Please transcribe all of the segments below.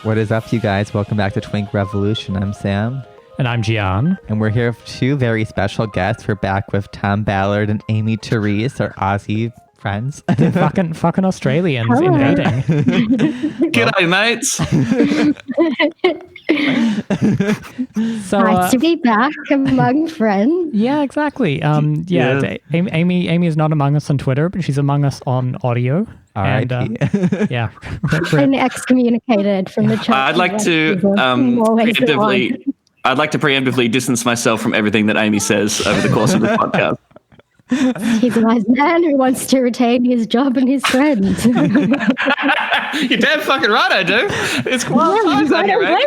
What is up, you guys? Welcome back to Twink Revolution. I'm Sam. And I'm Gian. And we're here with two very special guests. We're back with Tom Ballard and Aimee Terese, our Aussie friends. fucking Australians invading. G'day, mates. So, nice to be back among friends. Yeah, exactly. Aimee is not among us on Twitter, but she's among us on audio. And yeah, been excommunicated from the chat. I'd like to preemptively distance myself from everything that Aimee says over the course of the podcast. He's a nice man who wants to retain his job and his friends. You're damn fucking right, I do. It's wild times out here, right?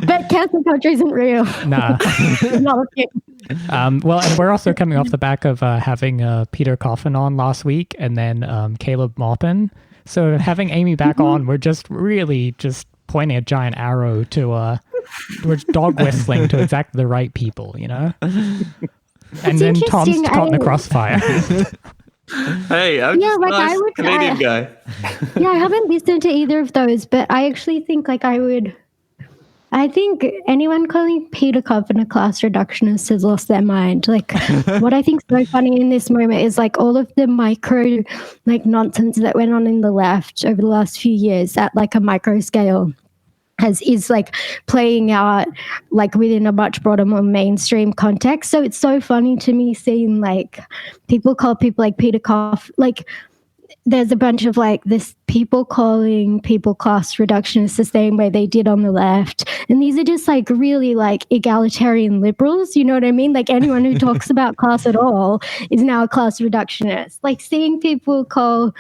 But cancel culture isn't real. Nah. Not a thing. Well, and we're also coming off the back of having Peter Coffin on last week, and then Caleb Maupin. So having Aimee back on, we're just really just pointing a giant arrow to we're dog whistling to exactly the right people, you know. And then Tom's caught in the crossfire. Hey, I'm just a nice Canadian guy. Yeah, I haven't listened to either of those, but I actually think I think anyone calling Peter Coffin a class reductionist has lost their mind. Like, what I think is so funny in this moment is like all of the micro nonsense that went on in the left over the last few years at like a micro scale is like playing out like within a much broader, more mainstream context. So it's so funny to me seeing like people call people like Peter Coffin, like there's a bunch of like this people calling people class reductionists the same way they did on the left. And these are just like really like egalitarian liberals, you know what I mean? Like anyone who talks about class at all is now a class reductionist. Like seeing people call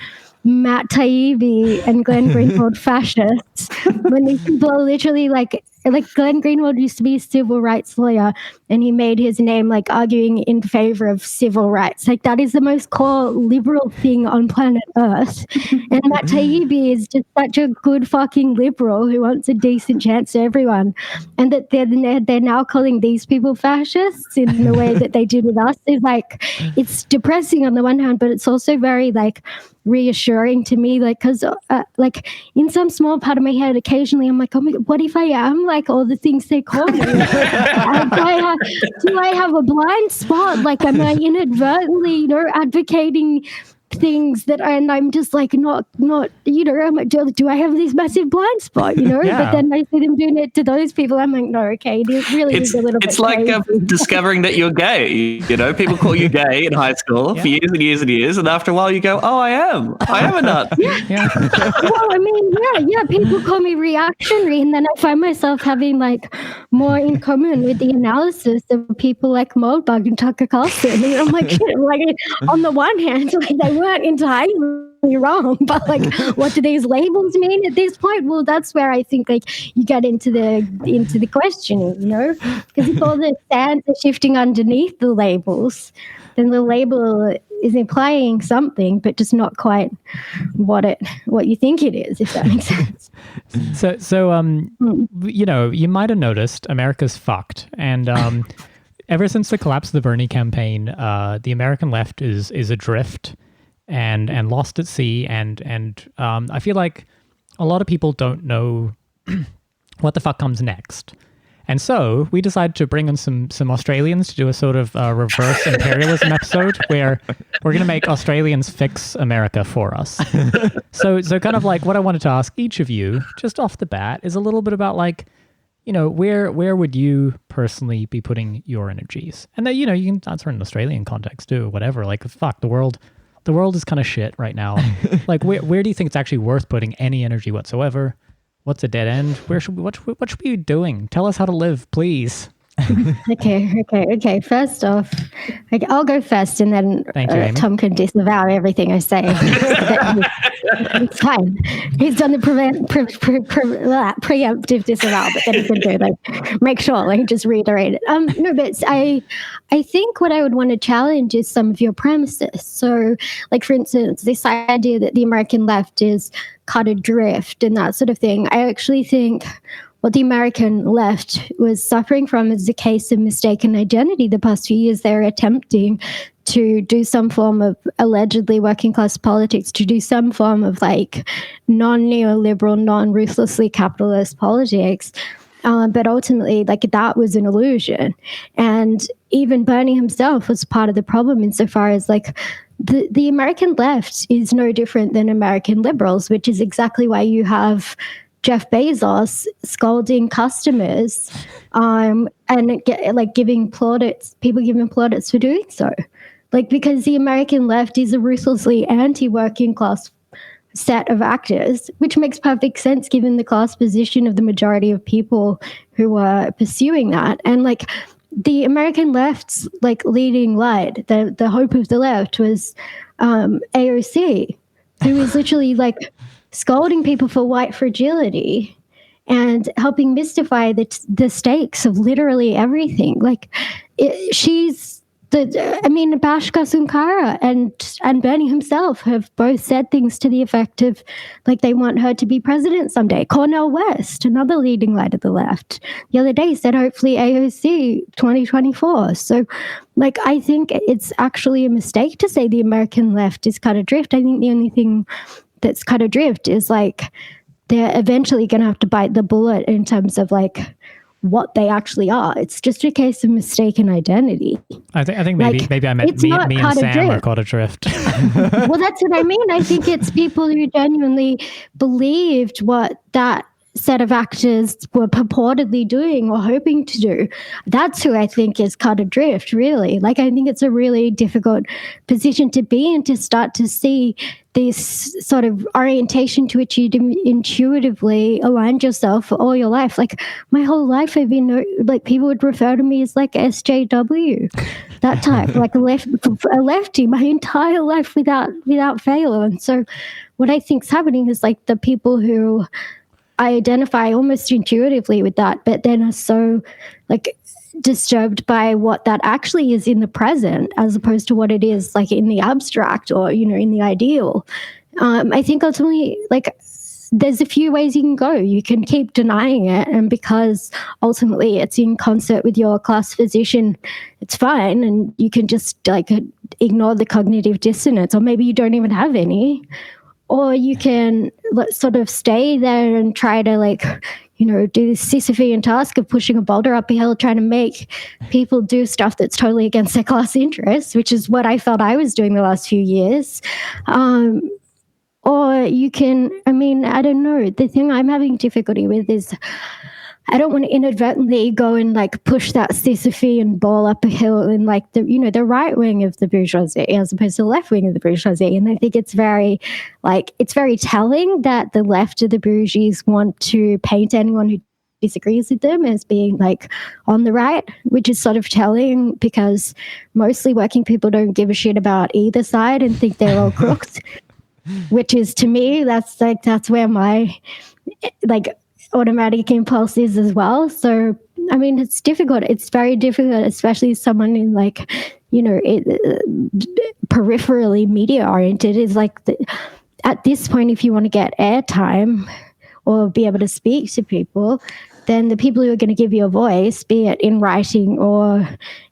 Matt Taibbi and Glenn Greenwald fascists when these people are literally like Glenn Greenwald used to be a civil rights lawyer and he made his name like arguing in favor of civil rights. Like that is the most core liberal thing on planet Earth. And Matt Taibbi is just such a good fucking liberal who wants a decent chance to everyone. And that they're now calling these people fascists in the way that they did with us is like, it's depressing on the one hand, but it's also very like reassuring to me, like, because like in some small part of my head occasionally I'm like, oh my God, what if I am like all the things they call me? Do I have a blind spot? Like am I inadvertently advocating things that I'm just like not I'm like, do I have this massive blind spot, Yeah. But then I see them doing it to those people. I'm like, no, okay, it really is a little bit it's like discovering that you're gay. People call you gay in high school for years and years and years, and after a while you go, oh, I am a nut. Yeah. Well, I mean, yeah, people call me reactionary, and then I find myself having like more in common with the analysis of people like Moldbug and Tucker Carlson. And I'm like, shit, like on the one hand, like they weren't entirely wrong, but like what do these labels mean at this point? Well, that's where I think like you get into the questioning, because if all the sands are shifting underneath the labels, then the label is implying something, but just not quite what you think it is, if that makes sense. You might have noticed America's fucked, and ever since the collapse of the Bernie campaign, the American left is adrift and lost at sea, and I feel like a lot of people don't know what the fuck comes next. And so we decided to bring in some Australians to do a sort of reverse imperialism episode where we're going to make Australians fix America for us. So kind of like what I wanted to ask each of you just off the bat is a little bit about like, where would you personally be putting your energies? And then, you can answer in an Australian context too, whatever. Like, fuck, the world is kind of shit right now. Like, where do you think it's actually worth putting any energy whatsoever? What's a dead end? What should we be doing? Tell us how to live, please. Okay. First off, I'll go first, and then Tom can disavow everything I say. It's fine. He's done the preemptive disavow, but then he can do make sure, just reiterate it. No, but I think what I would want to challenge is some of your premises. So, like for instance, this idea that the American left is cut adrift and that sort of thing. I actually think what the American left was suffering from is a case of mistaken identity. The past few years, they're attempting to do some form of allegedly working class politics, to do some form of like non-neoliberal, non-ruthlessly capitalist politics. But ultimately, like that was an illusion. And even Bernie himself was part of the problem insofar as like the American left is no different than American liberals, which is exactly why you have Jeff Bezos scolding customers and giving plaudits, people giving plaudits for doing so. Like, because the American left is a ruthlessly anti-working class set of actors, which makes perfect sense given the class position of the majority of people who are pursuing that. And like the American left's like leading light, the hope of the left was AOC, who is literally like scolding people for white fragility and helping mystify the stakes of literally everything. Like Bhaskar Sunkara and Bernie himself have both said things to the effect of like they want her to be president someday. Cornel West, another leading light of the left, the other day said hopefully AOC 2024. So like I think it's actually a mistake to say the American left is cut adrift. I think the only thing that's cut adrift is like they're eventually going to have to bite the bullet in terms of like what they actually are. It's just a case of mistaken identity. I think maybe I meant me and Sam are caught adrift. Well, that's what I mean. I think it's people who genuinely believed what that set of actors were purportedly doing or hoping to do. That's who I think is cut adrift, really. Like, I think it's a really difficult position to be in, to start to see this sort of orientation to which you intuitively aligned yourself for all your life. Like, my whole life I've been, like, people would refer to me as like SJW, that type, like a lefty my entire life without fail. And so what I think is happening is like the people who I identify almost intuitively with that, but then are so like disturbed by what that actually is in the present, as opposed to what it is like in the abstract or, you know, in the ideal. I think ultimately, like, there's a few ways you can go. You can keep denying it, and because ultimately it's in concert with your class position, it's fine, and you can just like ignore the cognitive dissonance, or maybe you don't even have any. Or you can sort of stay there and try to, like, you know, do this Sisyphean task of pushing a boulder up a hill, trying to make people do stuff that's totally against their class interests, which is what I felt I was doing the last few years. Or you can, I mean, I don't know. The thing I'm having difficulty with is I don't want to inadvertently go and like push that Sisyphean ball up a hill in like the, you know, the right wing of the bourgeoisie as opposed to the left wing of the bourgeoisie. And I think it's very telling that the left of the bourgeoisie want to paint anyone who disagrees with them as being like on the right, which is sort of telling because mostly working people don't give a shit about either side and think they're all crooks, which is, to me, that's where my like automatic impulse is as well. So I mean, it's difficult. It's very difficult, especially someone in like, you know, peripherally media oriented. Is like at this point, if you want to get airtime or be able to speak to people, then the people who are going to give you a voice, be it in writing or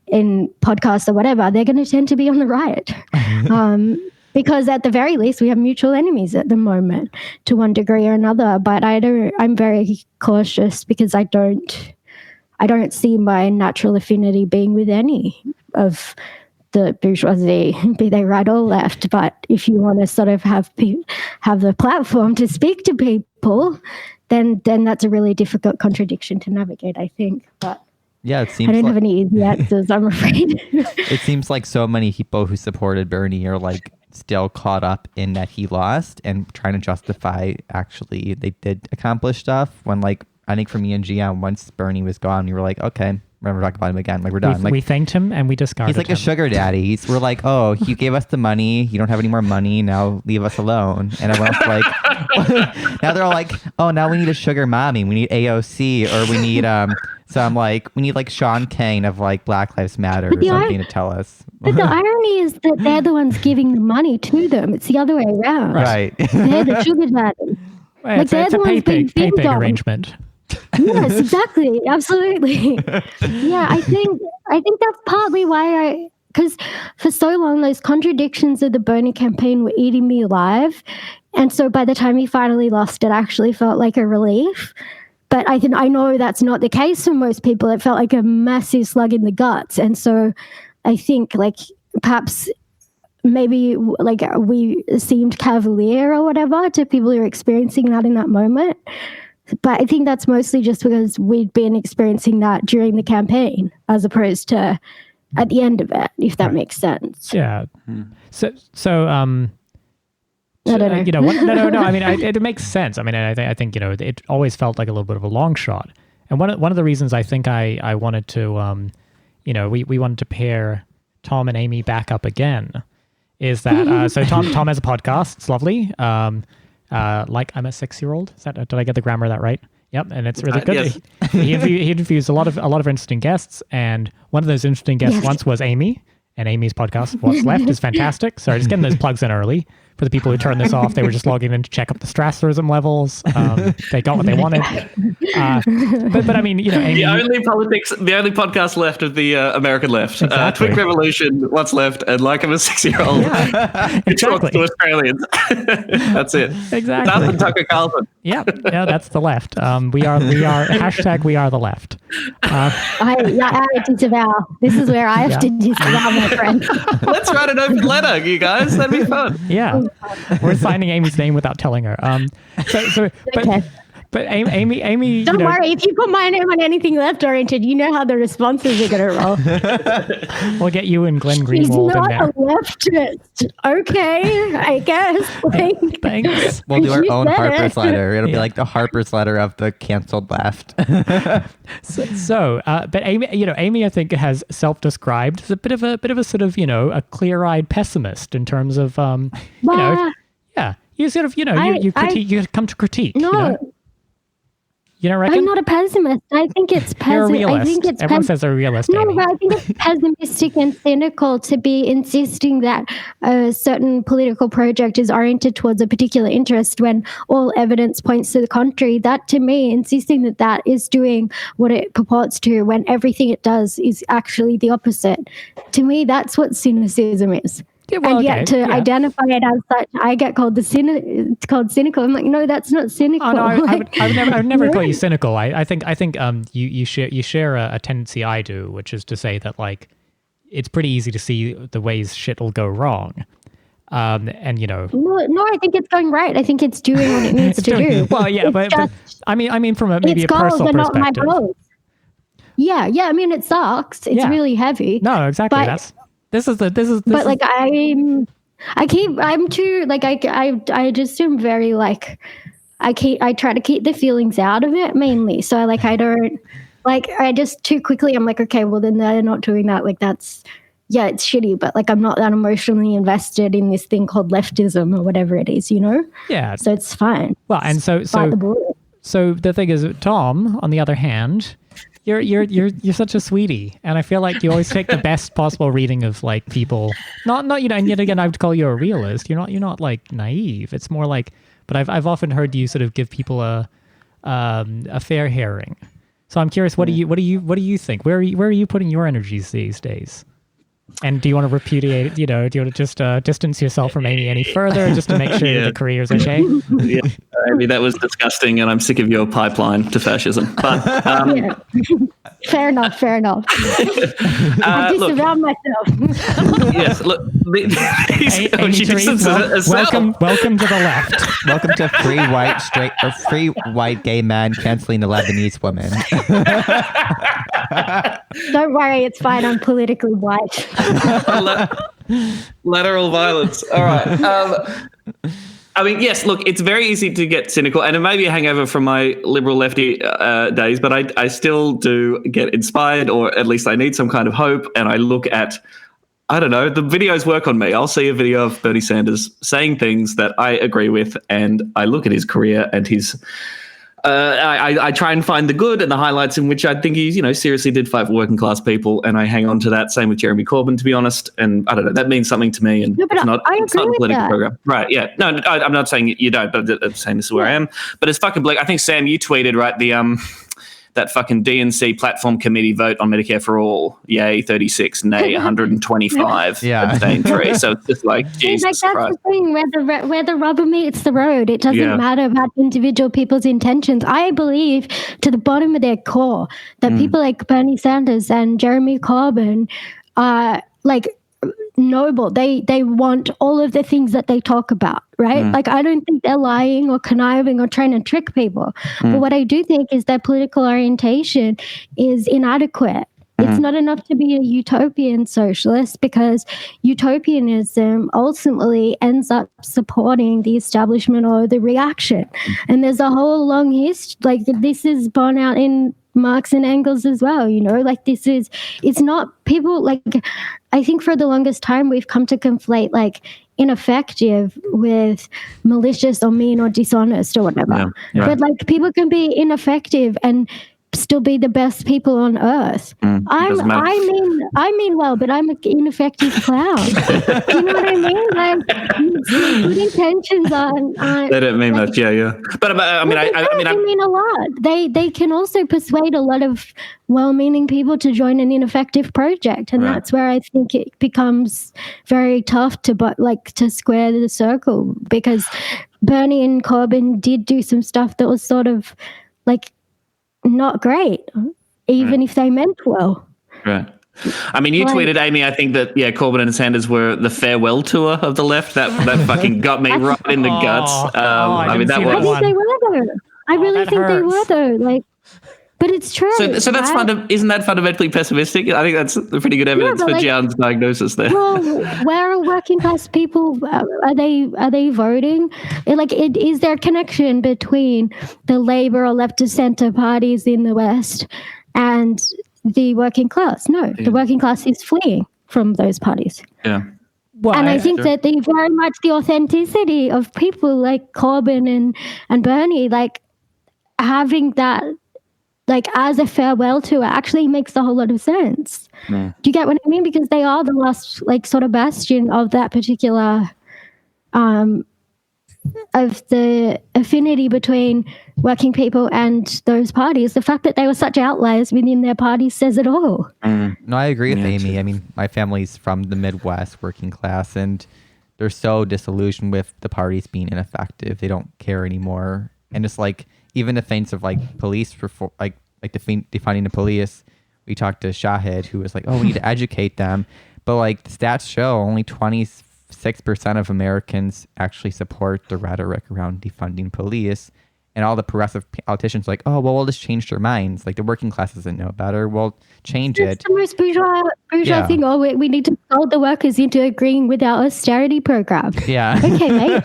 in podcasts or whatever, they're going to tend to be on the right. Because at the very least, we have mutual enemies at the moment to one degree or another. But I'm very cautious because I don't see my natural affinity being with any of the bourgeoisie, be they right or left. But if you want to sort of have the platform to speak to people, then that's a really difficult contradiction to navigate, I think. But yeah, it seems I don't have any easy answers, I'm afraid. It seems like so many people who supported Bernie are like still caught up in that he lost and trying to justify actually they did accomplish stuff, when like I think for me and GM, once Bernie was gone, we were like, okay, we're never talking about him again. Like, we're done. We thanked him and we discarded him. He's like a sugar daddy. We're like, oh, you gave us the money. You don't have any more money. Now leave us alone. And everyone's like, now they're all like, oh, now we need a sugar mommy. We need AOC, or we need so I'm like, we need like Sean Kane of like Black Lives Matter or something to tell us. But the irony is that they're the ones giving the money to them. It's the other way around. Right. They're the sugar daddy. Well, it's a pay pig arrangement. Yes, exactly. Absolutely. Yeah, I think that's partly why because for so long those contradictions of the Bernie campaign were eating me alive. And so by the time he finally lost, it actually felt like a relief. But I know that's not the case for most people. It felt like a massive slug in the guts. And so I think like perhaps maybe like we seemed cavalier or whatever to people who are experiencing that in that moment. But I think that's mostly just because we'd been experiencing that during the campaign as opposed to at the end of it, if that makes sense. Yeah. So I don't know. No. I mean, it makes sense. I mean, I think it always felt like a little bit of a long shot. And one of the reasons I think I wanted to, we wanted to pair Tom and Aimee back up again is that so Tom has a podcast. It's lovely. Like I'm a 6-year-old. Did I get the grammar of that right? Yep, and it's really good. Yes. He interviews a lot of interesting guests, and one of those interesting guests once was Aimee, and Aimee's podcast, What's Left, is fantastic. Sorry, just getting those plugs in early. For the people who turned this off, they were just logging in to check up the Strasserism levels. They got what they wanted. But I mean, Aimee, the only podcast left of the American left. Exactly. Twink Revolution, What's Left, and Like I'm a 6-year-old. Yeah, Who talks exactly. to Australians. That's it. Exactly. That's the Tucker Carlson. Yeah, that's the left. We are hashtag we are the left. I have to disavow. This is where I have to disavow, my friend. Let's write an open letter, you guys. That'd be fun. Yeah, we're signing Aimee's name without telling her. Okay. But Aimee, Don't worry, if you put my name on anything left-oriented, you know how the responses are going to roll. we'll get you and Glenn He's Greenwald in not there. a leftist. Okay, I guess. Thanks. We'll do our You own said Harper's it. letter. It'll be like the Harper's letter of the canceled left. But Aimee, I think, has self-described as a bit of a sort of a clear-eyed pessimist in terms of you sort of you critique, you come to critique. No, You don't reckon? I'm not a pessimist. I think it's You're a realist. I think it's Everyone says they're a realist. No, Aimee. but I think it's pessimistic and cynical to be insisting that a certain political project is oriented towards a particular interest when all evidence points to the contrary. That, to me, insisting that is doing what it purports to when everything it does is actually the opposite. To me, that's what cynicism is. Yeah, well, and yet identify it as such, I get called cynical. I'm like, no, that's not cynical. Oh, no, I would never No. call you cynical. I think you share a tendency I do, which is to say that like it's pretty easy to see the ways shit will go wrong. No, I think it's going right. I think it's doing what it needs to do. Well, yeah, but I mean from maybe its a personal goals are not my perspective. goals. Yeah. I mean, it sucks. It's really heavy. No, exactly. But- This is But like I just am very like I try to keep the feelings out of it mainly. So I just too quickly I'm like, okay, well then they're not doing that. Like it's shitty, but like I'm not that emotionally invested in this thing called leftism or whatever it is, Yeah. So it's fine. Well, and so the thing is, Tom, on the other hand, you're such a sweetie, and I feel like you always take the best possible reading of like people. Not and yet again, I would call you a realist. You're not like naive. It's more like, but I've often heard you sort of give people a fair hearing. So I'm curious, what do you think? Where are you putting your energies these days? And do you want to repudiate? Do you want to just distance yourself from Aimee any further, just to make sure that the career's okay? Yeah, Amy, that was disgusting, and I'm sick of your pipeline to fascism. But Yeah. Fair enough. I disavow myself. yes, look, Aimee Terese, welcome to the left. Welcome to free white gay man canceling a Lebanese woman. Don't worry, it's fine. I'm politically white. Lateral violence. All right. I mean, yes, look, it's very easy to get cynical, and it may be a hangover from my liberal lefty days, but I still do get inspired, or at least I need some kind of hope, and I look at, I don't know, the videos work on me. I'll see a video of Bernie Sanders saying things that I agree with, and I look at his career and his I try and find the good and the highlights in which I think he, seriously did fight for working class people, and I hang on to that. Same with Jeremy Corbyn, to be honest. And I don't know, that means something to me, and it's not a political program. Right, yeah. No, I'm not saying you don't, but I'm saying this is where I am. But it's fucking bleak. I think, Sam, you tweeted, right, that fucking DNC platform committee vote on Medicare for all. Yay, 36, nay, 125. Abstain 3. So it's just like, Jesus Christ. That's the thing, where the rubber meets the road. It doesn't matter about individual people's intentions. I believe to the bottom of their core that people like Bernie Sanders and Jeremy Corbyn are like noble. They want all of the things that they talk about, right? Like, I don't think they're lying or conniving or trying to trick people. But what I do think is their political orientation is inadequate. It's not enough to be a utopian socialist, because utopianism ultimately ends up supporting the establishment or the reaction. And there's a whole long history, like this is borne out in Marx and Engels as well, like it's not people, like, I think for the longest time we've come to conflate like ineffective with malicious or mean or dishonest or whatever. But like, people can be ineffective and still be the best people on earth. I mean well, but I'm an ineffective clown. You know what I mean? Like, good intentions aren't they don't mean much. But I mean a lot. They can also persuade a lot of well-meaning people to join an ineffective project, and that's where I think it becomes very tough to square the circle, because Bernie and Corbyn did do some stuff that was sort of like not great, even if they meant well. Right. I mean, you tweeted, Aimee, I think that, Corbyn and Sanders were the farewell tour of the left. That fucking got me right in the guts. I mean, that was... I think they were, though. I really think they were, though. Like, but it's true. So that's isn't that fundamentally pessimistic? I think that's pretty good evidence for Jan's diagnosis there. Well, where are working class people? Are they voting? Is there a connection between the Labour or left of centre parties in the West and the working class? No, the working class is fleeing from those parties. Yeah. Well, and I think that very much the authenticity of people like Corbyn and Bernie, like having that, like as a farewell tour, actually makes a whole lot of sense. Do you get what I mean? Because they are the last, like, sort of bastion of that particular, of the affinity between working people and those parties. The fact that they were such outliers within their party says it all. No, I agree with Aimee. I mean, my family's from the Midwest, working class, and they're so disillusioned with the parties being ineffective. They don't care anymore. And it's like, even the things of like police defining the police, we talked to Shahid, who was like, "Oh, we need to educate them," but like the stats show, only 26% of Americans actually support the rhetoric around defunding police, and all the progressive politicians are like, "Oh, well, we'll just change their minds. Like the working class doesn't know better. We'll change it." It's the most bourgeois thing. Oh, we need to scold the workers into agreeing with our austerity program. Yeah. Okay, mate.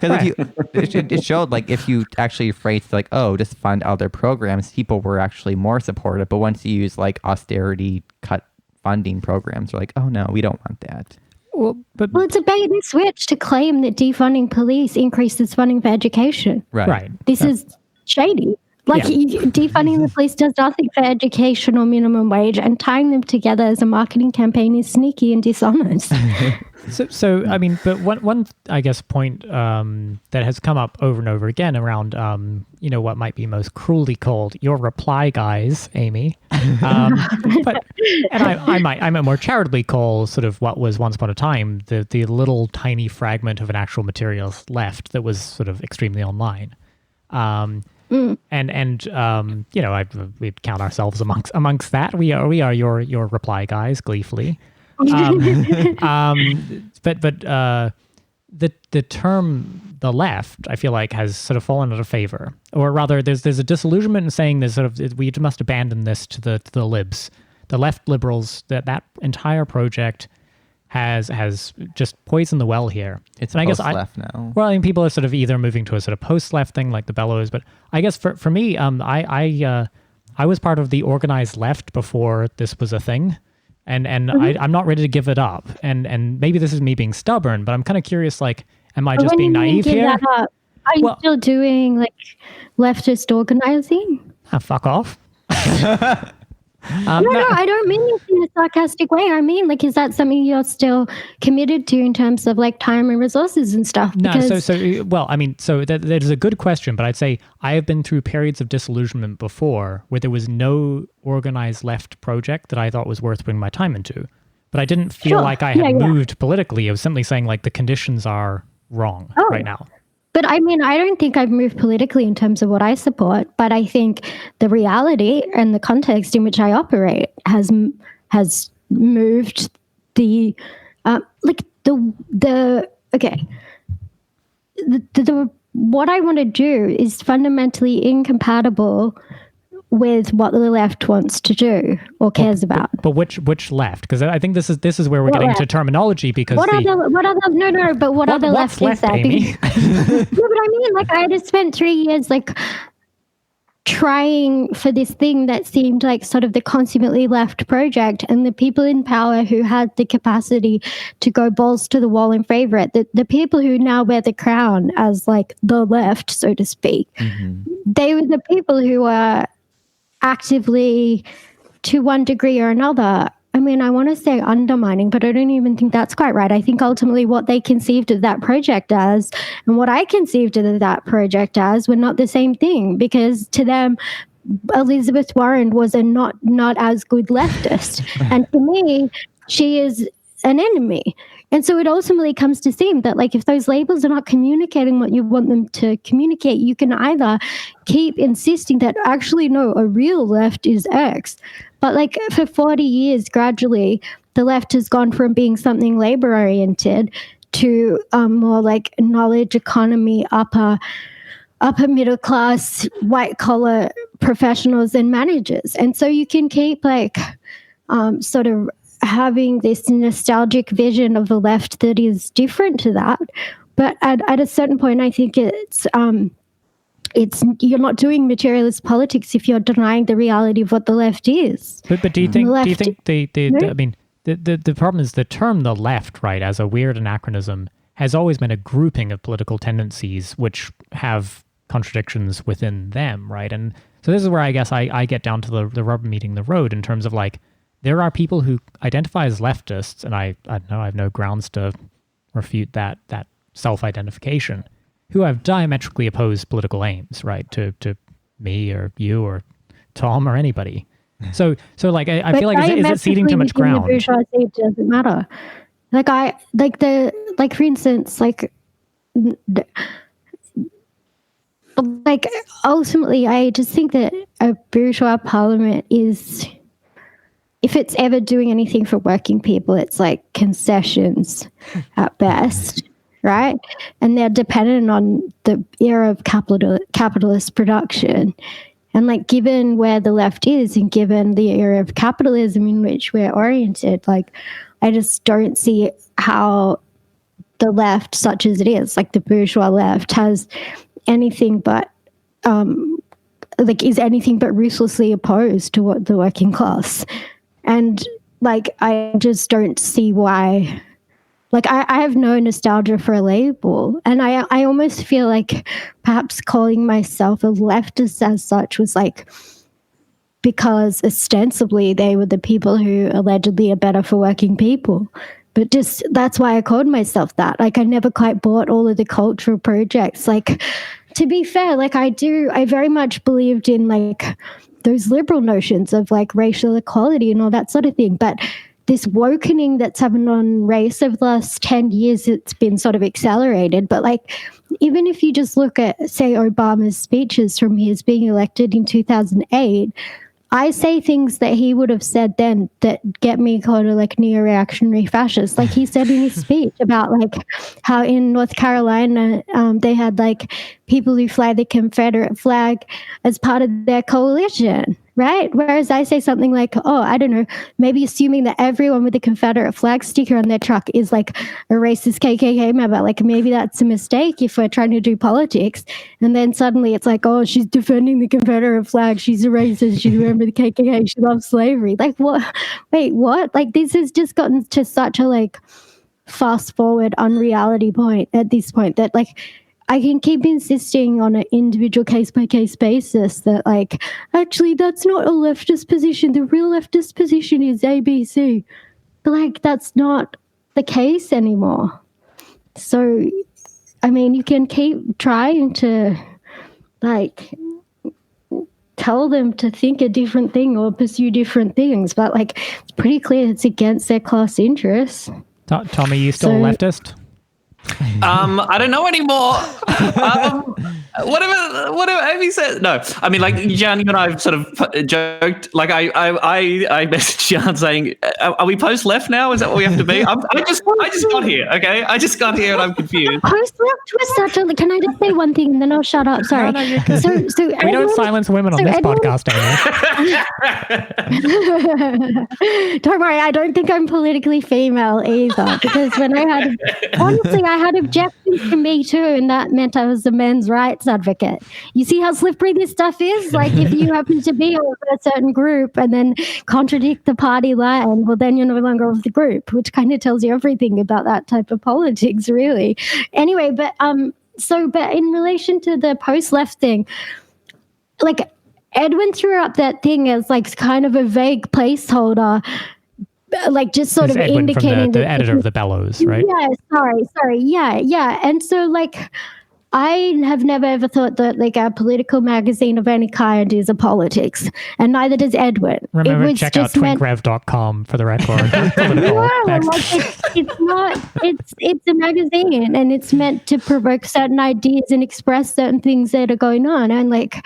Because it showed, like, if you actually phrased like, "Oh, just fund other programs," people were actually more supportive. But once you use like austerity cut funding programs, they're like, "Oh no, we don't want that." Well, it's a bait and switch to claim that defunding police increases funding for education. Right. This is shady. Like, defunding the police does nothing for education or minimum wage, and tying them together as a marketing campaign is sneaky and dishonest. So I mean, but one I guess point that has come up over and over again around what might be most cruelly called your reply guys, Aimee, but I might more charitably call sort of what was once upon a time the little tiny fragment of an actual materials left that was sort of extremely online. And we'd count ourselves amongst that. We are your reply guys gleefully. But the term the left, I feel like, has sort of fallen out of favor, or rather, there's a disillusionment in saying there's sort of we must abandon this to the libs, the left liberals. That entire project has just poisoned the well here. It's post-left now. Well, I mean, people are sort of either moving to a sort of post-left thing like the Bellows, but I guess for me, I was part of the organized left before this was a thing, and I'm not ready to give it up. And maybe this is me being stubborn, but I'm kind of curious, like, am I just being naive here? Are you Well- still doing like leftist organizing? Fuck off. No, I don't mean it in a sarcastic way. I mean, like, is that something you're still committed to in terms of like time and resources and stuff? No, Because, so that is a good question, but I'd say I have been through periods of disillusionment before where there was no organized left project that I thought was worth putting my time into. But I didn't feel Sure. like I had Yeah, yeah. moved politically. I was simply saying like the conditions are wrong Oh. right now. But I mean, I don't think I've moved politically in terms of what I support, but I think the reality and the context in which I operate has moved the what I want to do is fundamentally incompatible with what the left wants to do or cares about. But which left? Because I think this is where we're What getting left? to terminology. Because What other what's left is that? Aimee? No, but I mean, like, I just spent 3 years like trying for this thing that seemed like sort of the consummately left project, and the people in power who had the capacity to go balls to the wall in favor it, the people who now wear the crown as like the left, so to speak, they were the people who are actively, to one degree or another, I mean, I want to say undermining, but I don't even think that's quite right. I think ultimately what they conceived of that project as and what I conceived of that project as were not the same thing, because to them, Elizabeth Warren was a not as good leftist. And to me, she is an enemy. And so it ultimately comes to seem that, like, if those labels are not communicating what you want them to communicate, you can either keep insisting that actually, no, a real left is X. But like for 40 years, gradually, the left has gone from being something labor-oriented to more like knowledge economy, upper middle class, white collar professionals and managers. And so you can keep like sort of having this nostalgic vision of the left that is different to that. But at a certain point, I think it's you're not doing materialist politics if you're denying the reality of what the left is. But do you think No? I mean the problem is the term the left, right, as a weird anachronism, has always been a grouping of political tendencies which have contradictions within them, right? And so this is where I guess I get down to the rubber meeting the road in terms of like, there are people who identify as leftists, and I don't know, I have no grounds to refute that self-identification, who have diametrically opposed political aims, right, to me or you or Tom or anybody. So like I feel like is it ceding too much ground? The bourgeoisie, it doesn't matter. For instance, ultimately, I just think that a bourgeois parliament is, if it's ever doing anything for working people, it's like concessions at best, right? And they're dependent on the era of capitalist production. And like, given where the left is and given the era of capitalism in which we're oriented, like, I just don't see how the left, such as it is, like the bourgeois left, has anything but is anything but ruthlessly opposed to what the working class. And like, I just don't see why. Like, I have no nostalgia for a label, and I almost feel like perhaps calling myself a leftist as such was like, because ostensibly they were the people who allegedly are better for working people. But just, that's why I called myself that. Like, I never quite bought all of the cultural projects. Like, to be fair, like I very much believed in like those liberal notions of like racial equality and all that sort of thing. But this wokening that's happened on race over the last 10 years, it's been sort of accelerated. But like, even if you just look at, say, Obama's speeches from his being elected in 2008, I say things that he would have said then that get me called a like neo-reactionary fascist. Like he said in his speech about like how in North Carolina they had like people who fly the Confederate flag as part of their coalition, right? Whereas I say something like, oh, I don't know, maybe assuming that everyone with a Confederate flag sticker on their truck is like a racist KKK member. Like maybe that's a mistake if we're trying to do politics. And then suddenly it's like, oh, she's defending the Confederate flag. She's a racist. She's a member of the KKK. She loves slavery. Like what? Wait, what? Like this has just gotten to such a like fast forward unreality point at this point that like I can keep insisting on an individual case-by-case basis that, like, actually, that's not a leftist position. The real leftist position is ABC. But, like, that's not the case anymore. So, I mean, you can keep trying to, like, tell them to think a different thing or pursue different things, but, like, it's pretty clear it's against their class interests. Tom, are you still a leftist? I don't know anymore. Whatever Aimee said. No, I mean, like, Jan, you and I have sort of joked. Like, I messaged Jan saying, "Are we post left now? Is that what we have to be?" I just got here. Okay, I just got here and I'm confused. Post left was such a. Can I just say one thing and then I'll shut up? Sorry. No, you're good. So we don't silence women on this podcast, Aimee. Don't worry, I don't think I'm politically female either. Because when I had objections to Me Too, and that meant I was a men's rights advocate. You see how slippery this stuff is? Like, if you happen to be of a certain group and then contradict the party line, well, then you're no longer of the group, which kind of tells you everything about that type of politics, really. Anyway, but in relation to the post-left thing, like, Edwin threw up that thing as, like, kind of a vague placeholder, like, just sort of Edwin indicating from the editor of the Bellows, right? Yeah, sorry. Yeah. And so, like, I have never ever thought that, like, a political magazine of any kind is a politics, and neither does Edwin. Remember, check out twinkrev.com for the record. It's a magazine, and it's meant to provoke certain ideas and express certain things that are going on. And, like,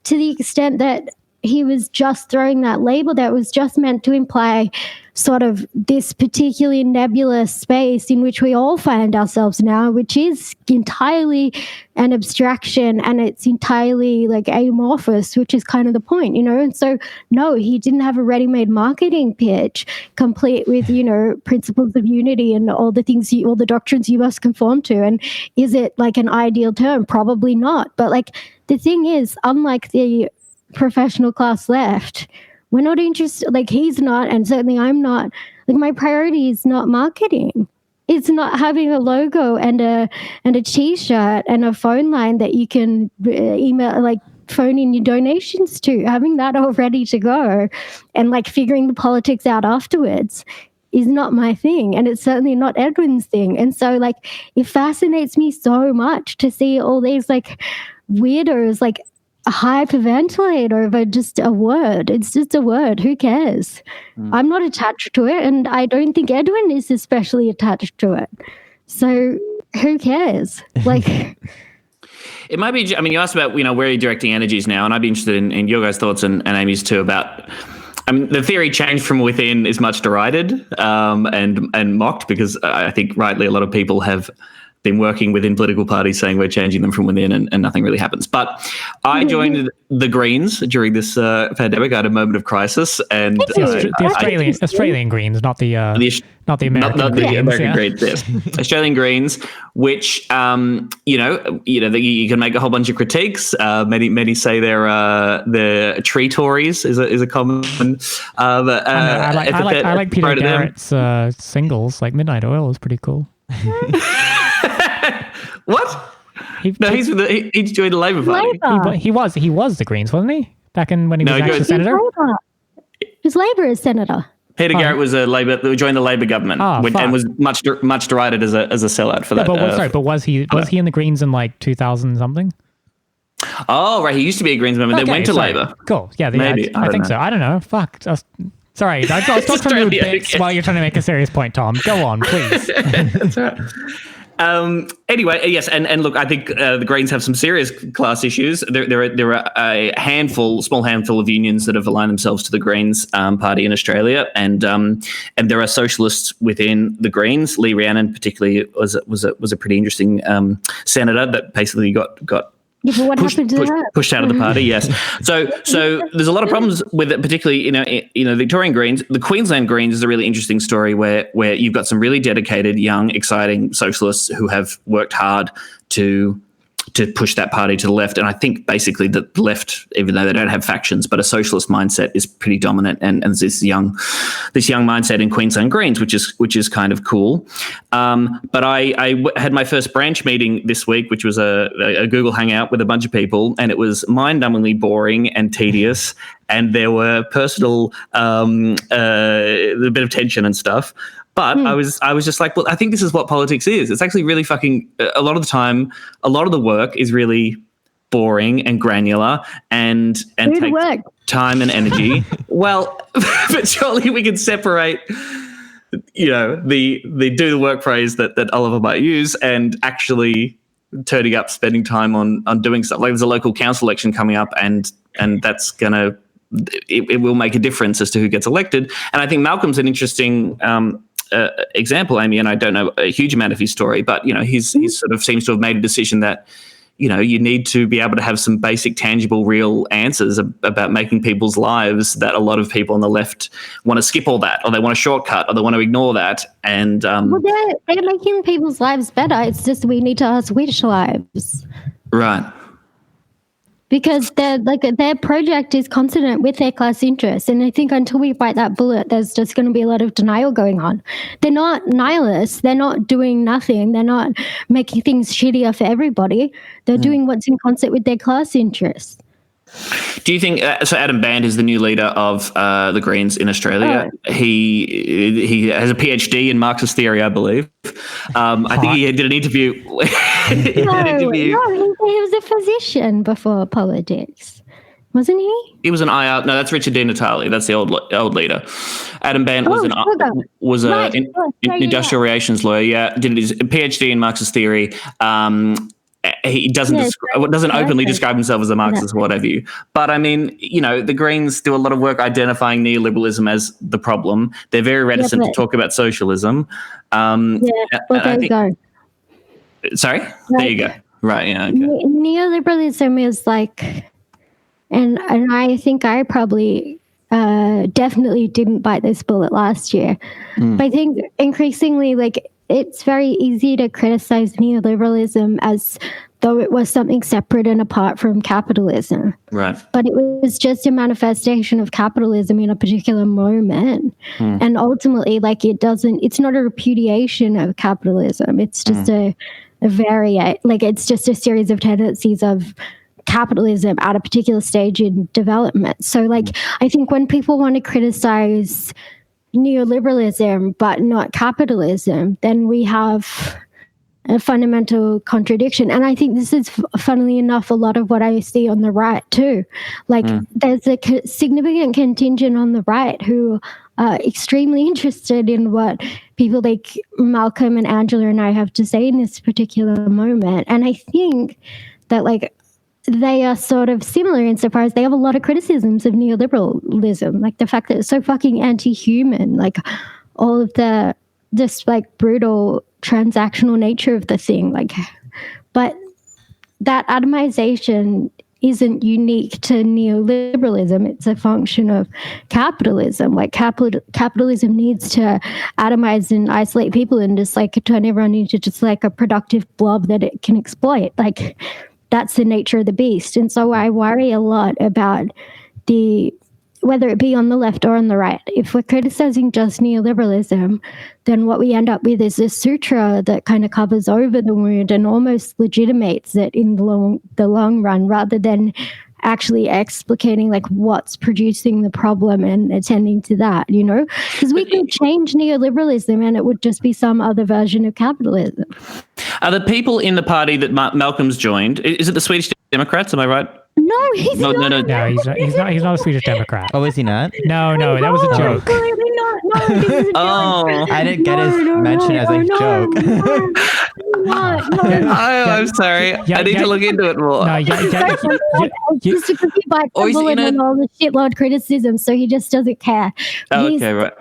to the extent that he was just throwing that label, that was just meant to imply sort of this particularly nebulous space in which we all find ourselves now, which is entirely an abstraction, and it's entirely, like, amorphous, which is kind of the point, you know? And so, no, he didn't have a ready-made marketing pitch complete with, you know, principles of unity and all the things, all the doctrines you must conform to. And is it, like, an ideal term? Probably not. But, like, the thing is, unlike the professional class left, we're not interested, like, he's not, and certainly I'm not. Like, my priority is not marketing. It's not having a logo and a t-shirt and a phone line that you can email, like, phone in your donations to. Having that all ready to go and, like, figuring the politics out afterwards is not my thing, and it's certainly not Edwin's thing. And so, like, it fascinates me so much to see all these, like, weirdos, like, hyperventilate over just a word. It's just a word. Who cares? I'm not attached to it, and I don't think Edwin is especially attached to it. So who cares? Like, it might be. I mean, you asked about, you know, where are you directing energies now, and I'd be interested in your guys' thoughts and Aimee's too about. I mean, the theory change from within is much derided and mocked, because I think rightly a lot of people have been working within political parties saying we're changing them from within, and nothing really happens. But I joined the Greens during this pandemic. I had a moment of crisis, and the Australian Greens, not the American Greens. Yes, Australian Greens, which you can make a whole bunch of critiques. Many say they're tree Tories is a common. I like Peter Garrett's singles, like Midnight Oil is pretty cool. What? He joined the Labour Party. He was the Greens, wasn't he? Back in when he was actually senator. His Labour as senator. Peter Garrett was joined the Labour government, and was much derided as a sellout for that. But was he in the Greens in, like, 2000 something? Oh, right. He used to be a Greens member, then went to Labour. Cool. Yeah, maybe. I think so. I don't know. Fuck. Sorry, I was talking to bits while you're trying to make a serious point, Tom. Go on, please. That's right. Anyway, yes, and look, I think the Greens have some serious class issues. There are a small handful of unions that have aligned themselves to the Greens party in Australia, and there are socialists within the Greens. Lee Rhiannon, particularly, was a pretty interesting senator that basically got. Yeah, but what happened to her? Pushed out of the party, yes. So there's a lot of problems with it, particularly the Victorian Greens. The Queensland Greens is a really interesting story where you've got some really dedicated, young, exciting socialists who have worked hard to push that party to the left. And I think basically the left, even though they don't have factions, but a socialist mindset is pretty dominant, and there's this young mindset in Queensland Greens, which is kind of cool. But I had my first branch meeting this week, which was a Google Hangout with a bunch of people, and it was mind-numbingly boring and tedious, and there were personal a bit of tension and stuff. But I was just like, well, I think this is what politics is. It's actually really fucking, a lot of the time, a lot of the work is really boring and granular and takes time and energy. Well, but surely we can separate, the do the work phrase that Oliver might use and actually turning up, spending time on doing stuff. Like there's a local council election coming up, and that's gonna, it will make a difference as to who gets elected. And I think Malcolm's an interesting example, Aimee, and I don't know a huge amount of his story, but he's sort of seems to have made a decision that you need to be able to have some basic, tangible, real answers about making people's lives that a lot of people on the left want to skip all that, or they want a shortcut, or they want to ignore that. And well, they're making people's lives better. It's just we need to ask which lives, right? Because their project is consonant with their class interests. And I think until we bite that bullet, there's just going to be a lot of denial going on. They're not nihilists. They're not doing nothing. They're not making things shittier for everybody. They're doing what's in concert with their class interests. Do you think so? Adam Band is the new leader of the Greens in Australia. Oh. He has a PhD in Marxist theory, I believe. I think he did an interview. No, he was a physician before politics, wasn't he? He was an IR. No, that's Richard Di Natale. That's the old leader. Adam Band was an industrial relations lawyer. Yeah, did his PhD in Marxist theory. He doesn't openly describe himself as a Marxist or whatever you. But I mean, the Greens do a lot of work identifying neoliberalism as the problem. They're very reticent to talk about socialism. There you go. Sorry? There you go. Right, yeah. Okay. Neoliberalism is and I think I probably definitely didn't bite this bullet last year. But I think increasingly, it's very easy to criticize neoliberalism as though it was something separate and apart from capitalism. Right. But it was just a manifestation of capitalism in a particular moment. And ultimately, it's not a repudiation of capitalism. It's just it's just a series of tendencies of capitalism at a particular stage in development. So I think when people want to criticize neoliberalism but not capitalism, then we have a fundamental contradiction. And I think this is, funnily enough, a lot of what I see on the right too. There's a significant contingent on the right who are extremely interested in what people like Malcolm and Angela and I have to say in this particular moment. And I think that they are sort of similar insofar as they have a lot of criticisms of neoliberalism, the fact that it's so fucking anti-human, all of the brutal transactional nature of the thing. But that atomization isn't unique to neoliberalism. It's a function of capitalism. Capitalism needs to atomize and isolate people and just turn everyone into just a productive blob that it can exploit. That's the nature of the beast. And so I worry a lot about whether it be on the left or on the right. If we're criticizing just neoliberalism, then what we end up with is a sutra that kind of covers over the wound and almost legitimates it in the long run, rather than actually explicating what's producing the problem and attending to that, because we can change neoliberalism and it would just be some other version of capitalism. Are the people in the party that Malcolm's joined, is it the Swedish Democrats? Am I right? No, he's not. No, he's not a Swedish Democrat. Oh, is he not? No, that was a joke. Absolutely not. No, this is a joke. I didn't get his mention as a joke. I'm sorry. I need to look into it more. Just because he bites the bullet and all the shitload criticism, so he just doesn't care. Okay, right.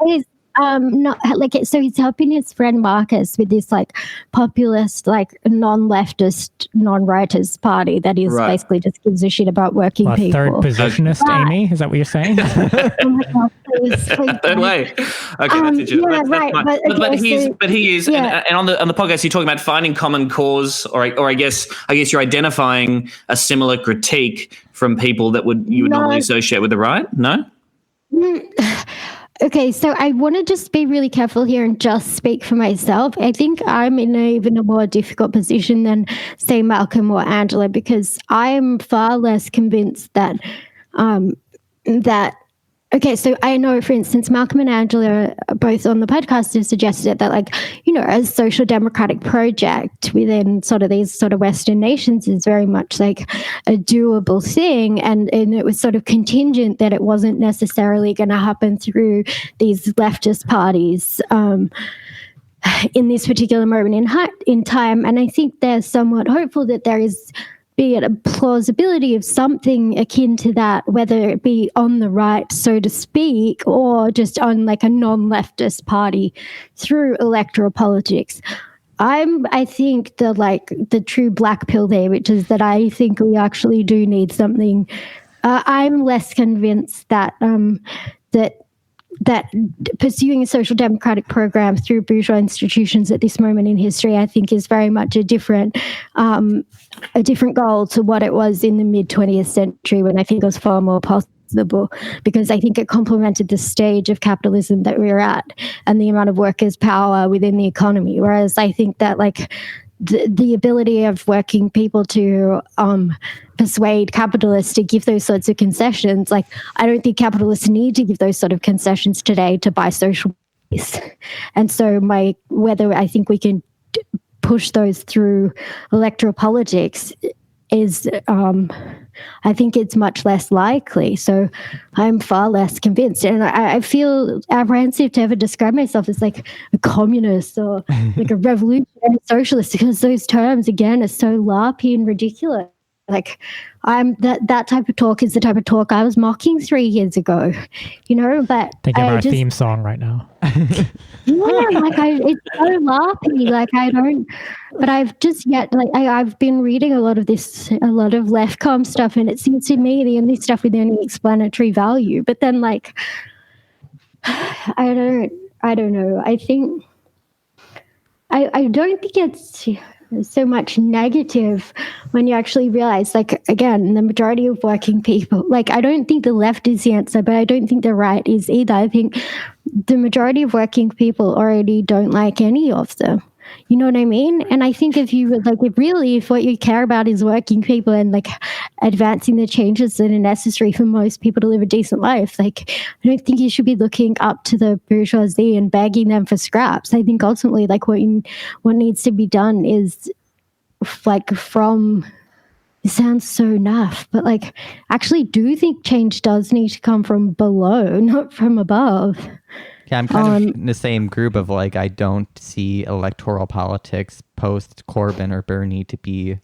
not like so he's helping his friend Marcus with this like populist, like non-leftist, non-rightist party that is basically just gives a shit about working people. Third positionist, Aimee? Is that what you're saying? Oh my God, please, Third way. Okay, that's interesting. Yeah, right. But he is, and on the podcast, you're talking about finding common cause, or I guess you're identifying a similar critique from people that you would normally associate with the right. No. Okay, so I want to just be really careful here and just speak for myself. I think I'm in even a more difficult position than, say, Malcolm or Angela, because I'm far less convinced that okay, so I know, for instance, Malcolm and Angela both on the podcast have suggested that, like, you know, a social democratic project within sort of these sort of Western nations is very much like a doable thing. And it was sort of contingent that it wasn't necessarily going to happen through these leftist parties in this particular moment in time. And I think they're somewhat hopeful that there is be it a plausibility of something akin to that, whether it be on the right, so to speak, or just on like a non-leftist party through electoral politics. I think the true black pill there, which is that I think we actually do need something. I'm less convinced that that pursuing a social democratic program through bourgeois institutions at this moment in history, I think, is very much a different goal to what it was in the mid 20th century, when I think it was far more possible, because I think it complemented the stage of capitalism that we were at and the amount of workers' power within the economy. Whereas I think that like the ability of working people to persuade capitalists to give those sorts of concessions, like I don't think capitalists need to give those sort of concessions today to buy social peace. And so whether I think we can push those through electoral politics is I think it's much less likely. So I'm far less convinced. And I feel apprehensive to ever describe myself as like a communist or like a revolutionary socialist, because those terms, again, are so larpy and ridiculous. Like that type of talk is the type of talk I was mocking 3 years ago, you know, but think of our theme song right now. Yeah, like it's so larpy. Like but I've just yet, like I've been reading a lot of left com stuff, and it seems to me the only stuff with any explanatory value. But then like, I don't know. I think, I don't think it's so much negative when you actually realize, like, again, the majority of working people, like, I don't think the left is the answer, but I don't think the right is either. I think the majority of working people already don't like any of them. You know what I mean? And I think if what you care about is working people and like advancing the changes that are necessary for most people to live a decent life, like I don't think you should be looking up to the bourgeoisie and begging them for scraps. I think ultimately, like what needs to be done is like it sounds so naff, but like actually do think change does need to come from below, not from above. Yeah, I'm kind of in the same group of like, I don't see electoral politics post Corbyn or Bernie to be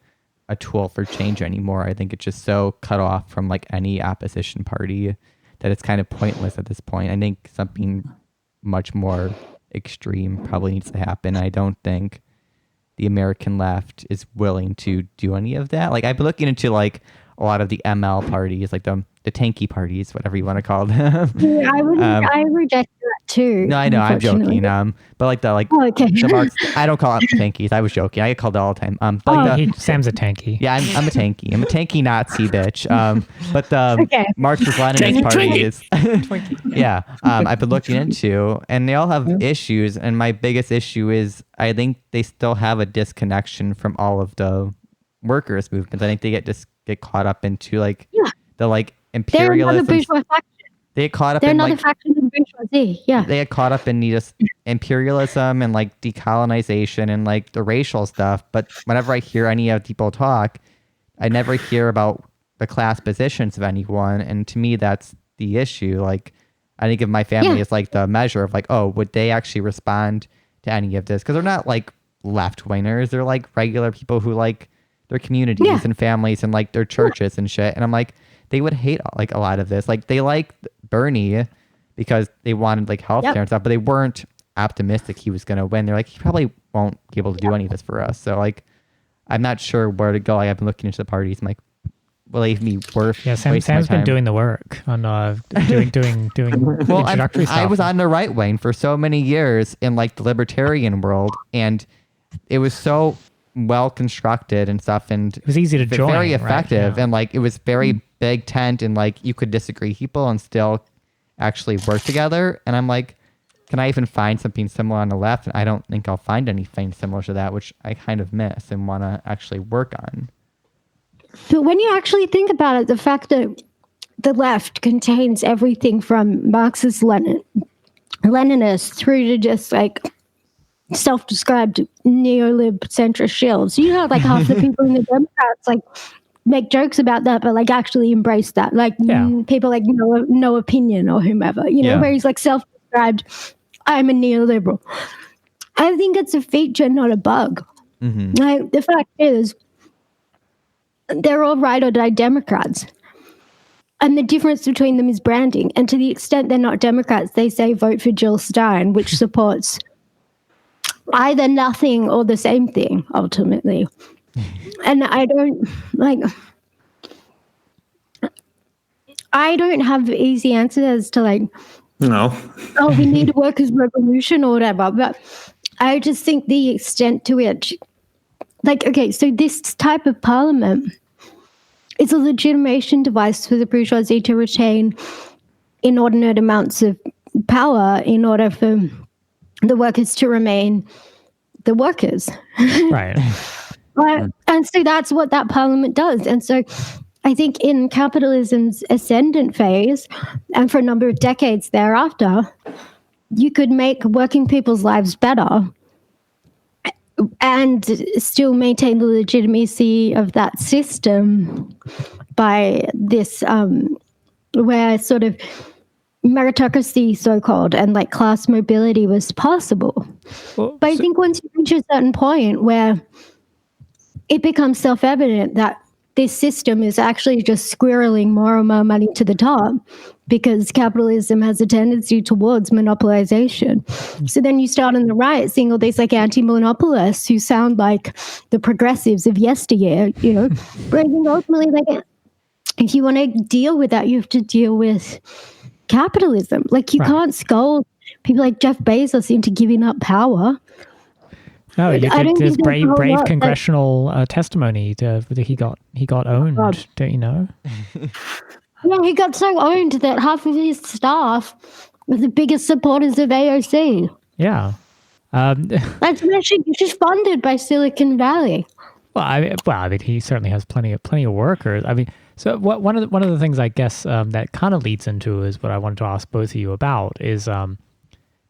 a tool for change anymore. I think it's just so cut off from like any opposition party that it's kind of pointless at this point. I think something much more extreme probably needs to happen. I don't think the American left is willing to do any of that. Like I've been looking into like a lot of the ML parties, like the tanky parties, whatever you want to call them. Yeah, I reject that too. No, I know, I'm joking. But like the Marks, I don't call them tankies. I was joking. I get called all the time. Sam's a tanky. Yeah, I'm a tanky. I'm a tanky Nazi bitch. But the Marxist-Leninist party is, yeah. I've been looking into, and they all have issues. And my biggest issue is I think they still have a disconnection from all of the workers' movements. I think they get caught up into like the like imperialism. They're another bourgeois faction. They get caught up They're in another like faction of bourgeoisie. Yeah. They get caught up in just imperialism and like decolonization and like the racial stuff. But whenever I hear any of people talk, I never hear about the class positions of anyone. And to me, that's the issue. Like, I think of my family as like the measure of like, oh, would they actually respond to any of this? Because they're not like left wingers. They're like regular people who like their communities and families and like their churches and shit. And I'm like, they would hate like a lot of this. Like they like Bernie, because they wanted like healthcare and stuff, but they weren't optimistic he was going to win. They're like, he probably won't be able to do any of this for us. So like, I'm not sure where to go. Like, I've been looking into the parties. I'm like, will it be worth? Yeah, Sam's been doing the work on doing well, introductory stuff. I was on the right wing for so many years in like the libertarian world, and it was so well constructed and stuff, and it was easy to join, very effective, right? Yeah. and like it was very big tent, and like you could disagree people and still actually work together. And I'm like, can I even find something similar on the left? And I don't think I'll find anything similar to that, which I kind of miss and want to actually work on. But when you actually think about it, the fact that the left contains everything from Marxist Leninists through to just like self-described neolib centrist shills. You know, like half the people in the Democrats like make jokes about that, but like actually embrace that. Like people like no opinion or whomever, where he's like self-described, I'm a neoliberal. I think it's a feature, not a bug. Mm-hmm. Like the fact is, they're all right or die Democrats. And the difference between them is branding. And to the extent they're not Democrats, they say vote for Jill Stein, which supports either nothing or the same thing, ultimately. And I don't have easy answers to like, no. Oh, we need a workers' revolution or whatever. But I just think the extent to which, like, okay, so this type of parliament is a legitimation device for the bourgeoisie to retain inordinate amounts of power in order for the workers to remain the workers. Right. And so that's what that parliament does. And so I think in capitalism's ascendant phase, and for a number of decades thereafter, you could make working people's lives better and still maintain the legitimacy of that system by this, where sort of meritocracy, so-called, and like class mobility was possible. Well, but I think once you reach a certain point where it becomes self-evident that this system is actually just squirreling more and more money to the top because capitalism has a tendency towards monopolization. So then you start on the right seeing all these like anti-monopolists who sound like the progressives of yesteryear, But I think ultimately, like, if you want to deal with that, you have to deal with capitalism. Like, you can't scold people like Jeff Bezos into giving up power. No, there's brave congressional testimony that he got owned. Don't you know? Yeah, he got so owned that half of his staff were the biggest supporters of AOC. Yeah, that's actually just funded by Silicon Valley. Well, I mean, he certainly has plenty of workers. I mean, so one of the things I guess that kind of leads into is what I wanted to ask both of you about is kind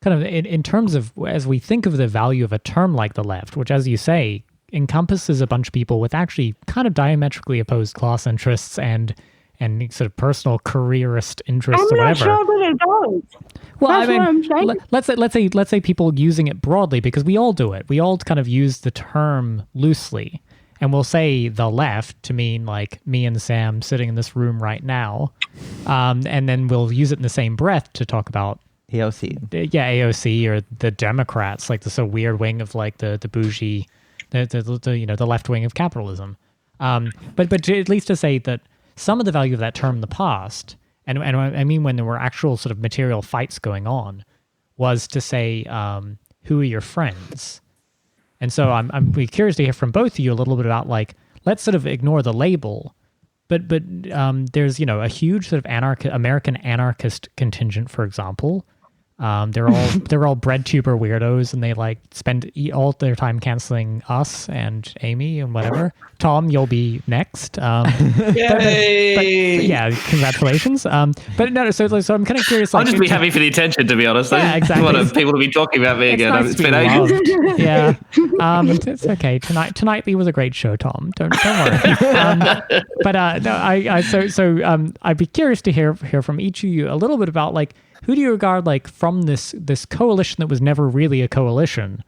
of in terms of as we think of the value of a term like the left, which, as you say, encompasses a bunch of people with actually kind of diametrically opposed class interests and sort of personal careerist interests or whatever. I'm not sure that it does. Well, that's what I'm saying. Let's say people using it broadly, because we all do it. We all kind of use the term loosely, and we'll say the left to mean like me and Sam sitting in this room right now, and then we'll use it in the same breath to talk about AOC. Yeah, AOC or the Democrats, like the so weird wing of like the bougie, the left wing of capitalism. But at least to say that some of the value of that term in the past, and I mean when there were actual sort of material fights going on, was to say who are your friends. And so I'm curious to hear from both of you a little bit about like, let's sort of ignore the label. But there's a huge sort of American anarchist contingent, for example. They're all bread tuber weirdos, and they like spend all their time canceling us and Aimee and whatever. Tom, you'll be next. Yay! But yeah, congratulations. But no, so I'm kind of curious. Like, I'll just be happy for the attention, to be honest. Yeah, exactly. I want people to be talking about me again. Nice It's been ages. Yeah, it's okay. Tonightly was a great show, Tom. Don't worry. I'd be curious to hear from each of you a little bit about like, who do you regard like from this coalition that was never really a coalition?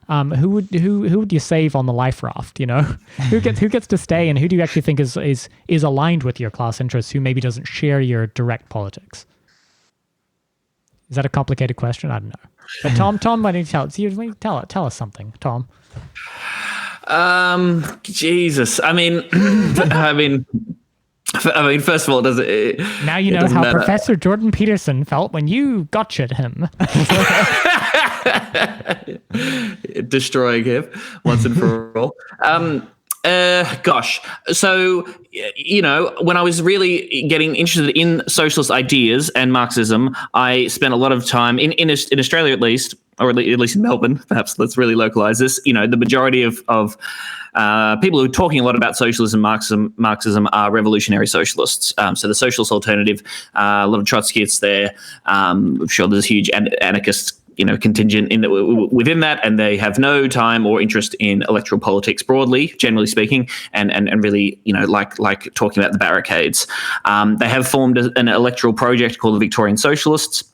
Who would you save on the life raft? Who gets to stay, and who do you actually think is aligned with your class interests? Who maybe doesn't share your direct politics? Is that a complicated question? I don't know. But Tom, why don't you tell us something, Tom? Jesus. I mean, first of all, does it? Now you know how matter. Professor Jordan Peterson felt when you gotcha'd him. Destroying him once and for all. Gosh. So, when I was really getting interested in socialist ideas and Marxism, I spent a lot of time in Australia, at least, or at least in Melbourne. Perhaps let's really localize this. The majority of people who are talking a lot about socialism, Marxism are revolutionary socialists. So the socialist alternative, a lot of Trotskyists there. I'm sure there's a huge anarchist contingent within that, and they have no time or interest in electoral politics broadly, generally speaking, and really, like talking about the barricades. They have formed an electoral project called the Victorian Socialists,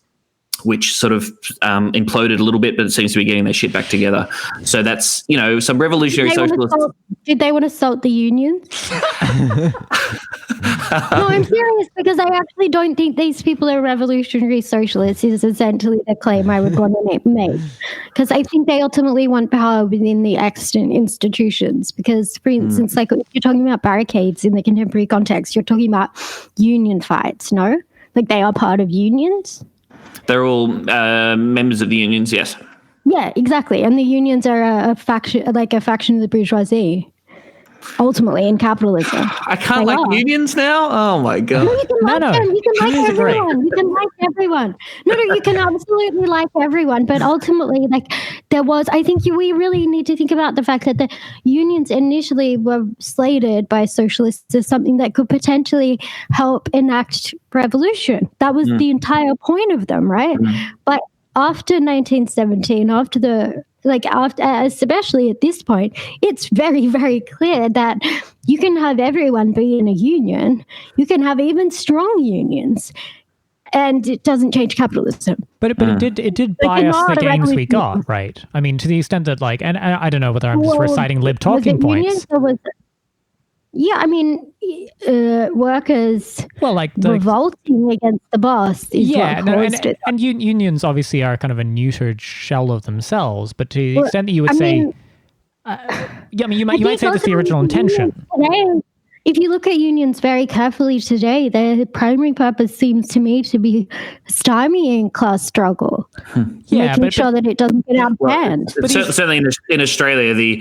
which sort of imploded a little bit, but it seems to be getting their shit back together. So that's, some revolutionary socialists. Did they want to salt the unions? No, I'm serious, because I actually don't think these people are revolutionary socialists is essentially the claim I would want to make. Because I think they ultimately want power within the extant institutions. Because, for instance, like if you're talking about barricades in the contemporary context, you're talking about union fights, no? Like they are part of unions. They're all members of the unions, yes. Yeah, exactly. And the unions are a faction of the bourgeoisie, ultimately, in capitalism. I can't unions now? Oh, my God. No, you can like them. You can like everyone. You can like everyone. No, you can absolutely like everyone. But ultimately, I think we really need to think about the fact that the unions initially were slated by socialists as something that could potentially help enact revolution. That was the entire point of them, right? But after 1917, especially at this point, it's very, very clear that you can have everyone be in a union. You can have even strong unions, and it doesn't change capitalism. But it did buy us the gains we got, right? I mean, to the extent that and I don't know whether I'm just reciting lib talking points. Workers revolting against the boss is what caused it. And unions obviously are kind of a neutered shell of themselves, but to the extent that you would say, you might say that's the original intention. If you look at unions very carefully today, their primary purpose seems to me to be stymieing class struggle, making sure that it doesn't get out of hand. Certainly in Australia, the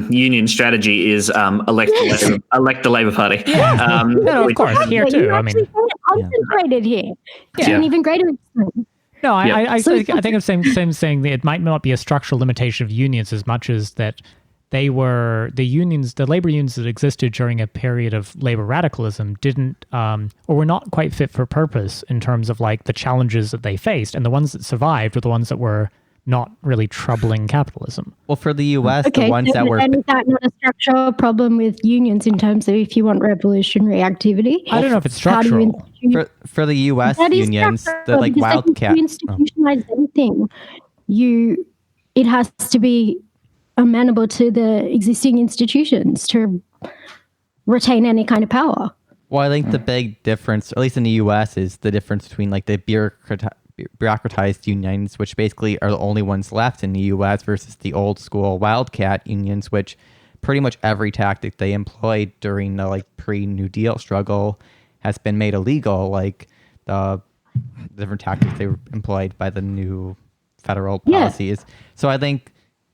union strategy is elect the Labor Party. Yeah. Of course, here too. Concentrated here to an even greater extent. No, I think I'm saying that it might not be a structural limitation of unions as much as that they were the labor unions that existed during a period of labor radicalism didn't or were not quite fit for purpose in terms of the challenges that they faced, and the ones that survived were the ones that were not really troubling capitalism. Well, for the U.S., the ones that were... And is that not a structural problem with unions in terms of if you want revolutionary activity? I don't know if it's structural. For the U.S. unions, the wildcat... If you institutionalize anything, it has to be amenable to the existing institutions to retain any kind of power. Well, I think the big difference, at least in the U.S., is the difference between the bureaucratized unions, which basically are the only ones left in the U.S., versus the old school wildcat unions, which pretty much every tactic they employed during the pre-New Deal struggle has been made illegal, like the different tactics they were employed by the new federal policies. So I think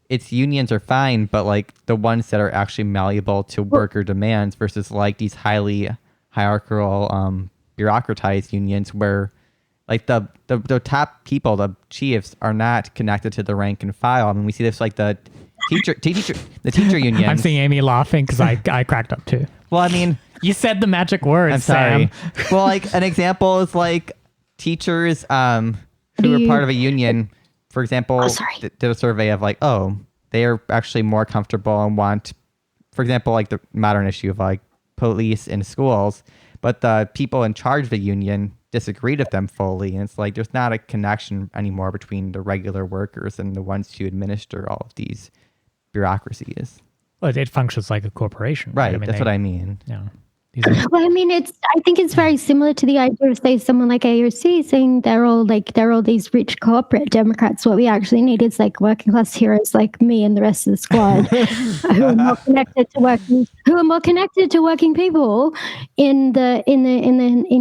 its unions are fine, but the ones that are actually malleable to worker demands versus these highly hierarchical bureaucratized unions where the top people, the chiefs, are not connected to the rank and file. I mean, we see this the teacher unions. I'm seeing Aimee laughing because I cracked up too. Well, I mean, you said the magic words. I'm sorry. Sam. Well, an example is teachers who are part of a union. For example, did a survey of they are actually more comfortable and want, for example, the modern issue of police in schools, but the people in charge of the union disagreed with them fully. And it's there's not a connection anymore between the regular workers and the ones who administer all of these bureaucracies. Well, it functions like a corporation. Right. I mean, that's what I mean. Yeah. Well, I mean, I think it's very similar to the idea of, say, someone like AOC saying they're all these rich corporate Democrats. What we actually need is like working class heroes like me and the rest of the squad who are more connected to working people in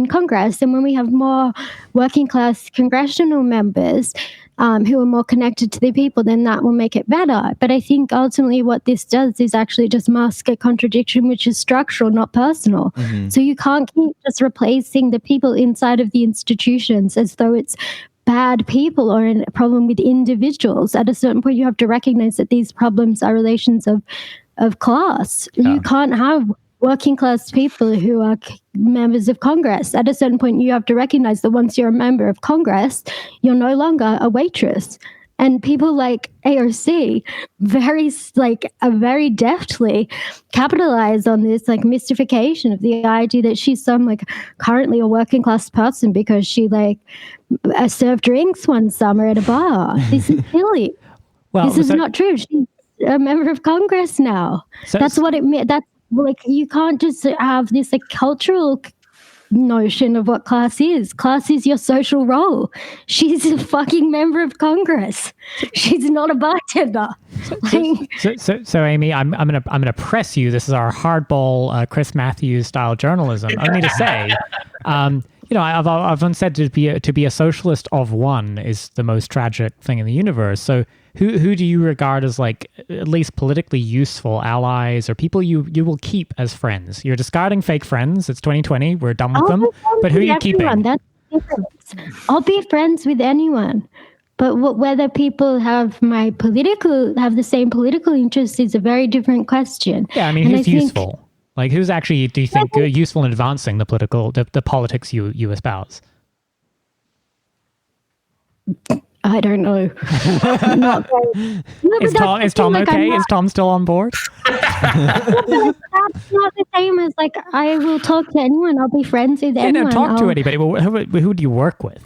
Congress. And when we have more working class congressional members who are more connected to the people, then that will make it better. But I think ultimately what this does is actually just mask a contradiction which is structural, not personal. Mm-hmm. So you can't keep just replacing the people inside of the institutions as though it's bad people or a problem with individuals. At a certain point, you have to recognize that these problems are relations of class. Yeah. You can't have working class people who are members of Congress. At a certain point, you have to recognize that once you're a member of Congress, you're no longer a waitress. And people like AOC very deftly capitalize on this like mystification of the idea that she's some like currently a working class person because she served drinks one summer at a bar. This is silly. Well, this is not true. She's a member of Congress now. That's what it meant. That's like, you can't just have this cultural notion of what class is. Class is your social role. She's a fucking member of Congress. She's not a bartender. So Aimee, I'm gonna press you. This is our hardball Chris Matthews style journalism. Only to say, I've often said to be a socialist of one is the most tragic thing in the universe. So who do you regard as like at least politically useful allies or people you will keep as friends? You're discarding fake friends. It's 2020. We're done with them. But who are you keeping? That's different. I'll be friends with anyone. But whether people have the same political interests is a very different question. Yeah, I mean, who's useful? Like, who's actually, do you think, useful in advancing the politics you espouse? I don't know. Not very, is Tom okay? Is Tom still on board? That's not the same as like I will talk to anyone. I'll be friends with anyone. Talk to anybody. But who do you work with?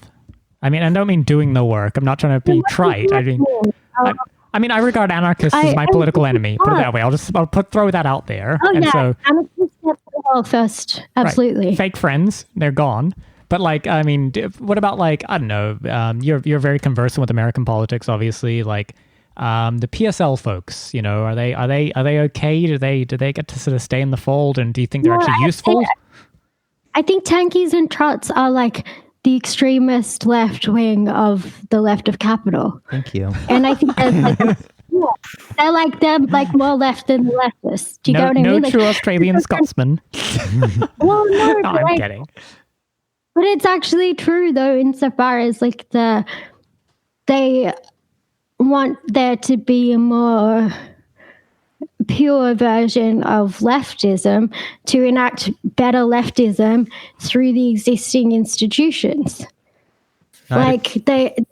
I mean, I don't mean doing the work. I'm not trying to be trite. I mean, I regard anarchists as my political enemy. Put it that way. I'll throw that out there. Oh, and yeah. so, anarchists first. Absolutely. Right. Fake friends, they're gone. But like, I mean, what about like, I don't know, you're very conversant with American politics, obviously. Like, the PSL folks, are they okay? Do they get to sort of stay in the fold? And do you think they're actually useful? I think tankies and trots are like the extremist left wing of the left of capital. Thank you. And I think they're like more left than the leftists. Do you get what I mean? No true Australian Scotsman. Well, no, I'm kidding. But it's actually true though, insofar as like they want there to be a more pure version of leftism to enact better leftism through the existing institutions. The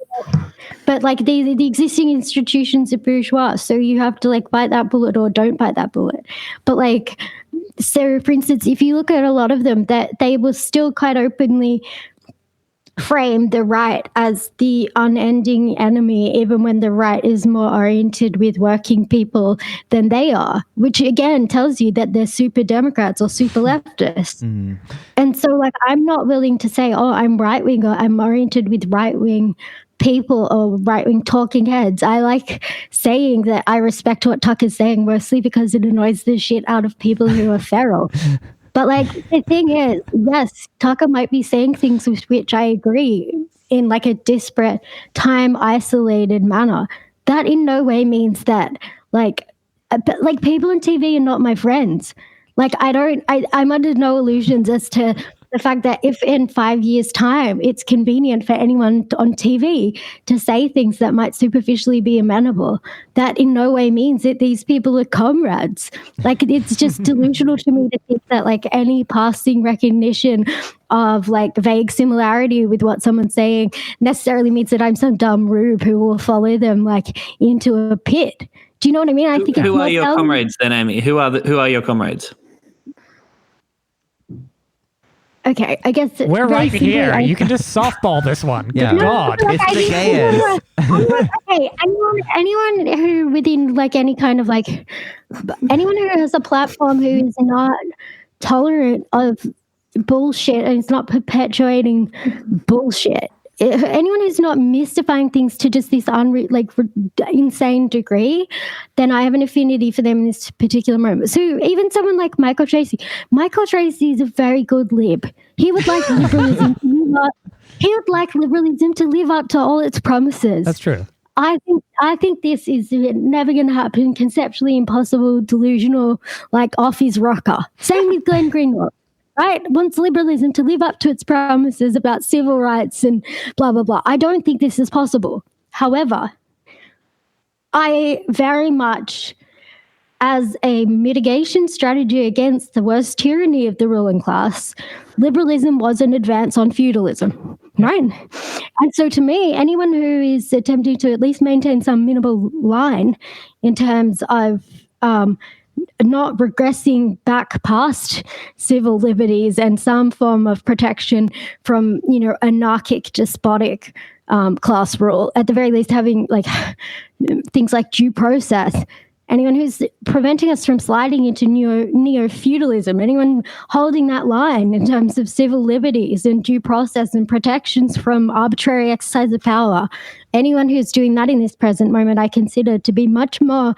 existing institutions are bourgeois, so you have to like bite that bullet or don't bite that bullet. But like, so for instance, if you look at a lot of them, that they will still quite openly frame the right as the unending enemy, even when the right is more oriented with working people than they are, which again tells you that they're super Democrats or super leftists. Mm. And so like, I'm not willing to say, oh, I'm right wing or I'm oriented with right wing people or right wing talking heads. I like saying that I respect what Tucker's saying, mostly because it annoys the shit out of people who are feral. But like, the thing is, yes, Tucker might be saying things with which I agree in like a disparate, time isolated manner. That in no way means that like people on TV are not my friends. Like I'm under no illusions as to the fact that if in 5 years' time it's convenient for anyone on TV to say things that might superficially be amenable, that in no way means that these people are comrades. Like, it's just delusional to me to think that like any passing recognition of like vague similarity with what someone's saying necessarily means that I'm some dumb rube who will follow them like into a pit. Do you know what I mean? I think who are your comrades then, Aimee? Who are your comrades? Okay, I guess we're right here. You can just softball this one. Yeah. Good God. It's the gayest. Okay, anyone who within like any kind of like anyone who has a platform who is not tolerant of bullshit and it's not perpetuating bullshit. If anyone who's not mystifying things to just this insane degree, then I have an affinity for them in this particular moment. So even someone like Michael Tracy is a very good lib. He would like liberalism to live up to all its promises. That's true. I think this is never going to happen. Conceptually impossible, delusional, like off his rocker. Same with Glenn Greenwald. Right? Wants liberalism to live up to its promises about civil rights and blah, blah, blah. I don't think this is possible. However, I very much, as a mitigation strategy against the worst tyranny of the ruling class, liberalism was an advance on feudalism, right? And so to me, anyone who is attempting to at least maintain some minimal line in terms of not regressing back past civil liberties and some form of protection from, anarchic, despotic class rule, at the very least having like things like due process. Anyone who's preventing us from sliding into neo-feudalism, anyone holding that line in terms of civil liberties and due process and protections from arbitrary exercise of power, anyone who's doing that in this present moment, I consider to be much more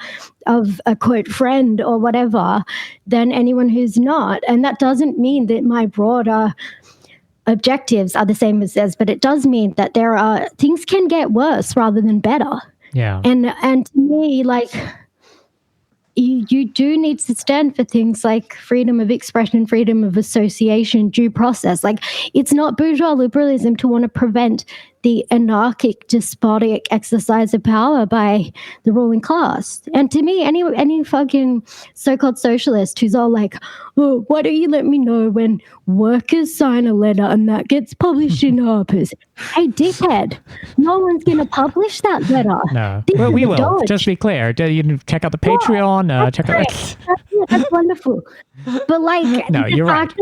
of a, quote, friend or whatever than anyone who's not. And that doesn't mean that my broader objectives are the same as theirs, but it does mean that things can get worse rather than better. Yeah. And to me, like, you do need to stand for things like freedom of expression, freedom of association, due process. Like, it's not bourgeois liberalism to want to prevent the anarchic, despotic exercise of power by the ruling class. And to me, any fucking so-called socialist who's all like, oh, why don't you let me know when workers sign a letter and that gets published in Harper's? Hey, dickhead, no one's going to publish that letter. No, well, we will. Dodge. Just be clear. You can check out the Patreon. Check out. That's wonderful. But like, no, you're right.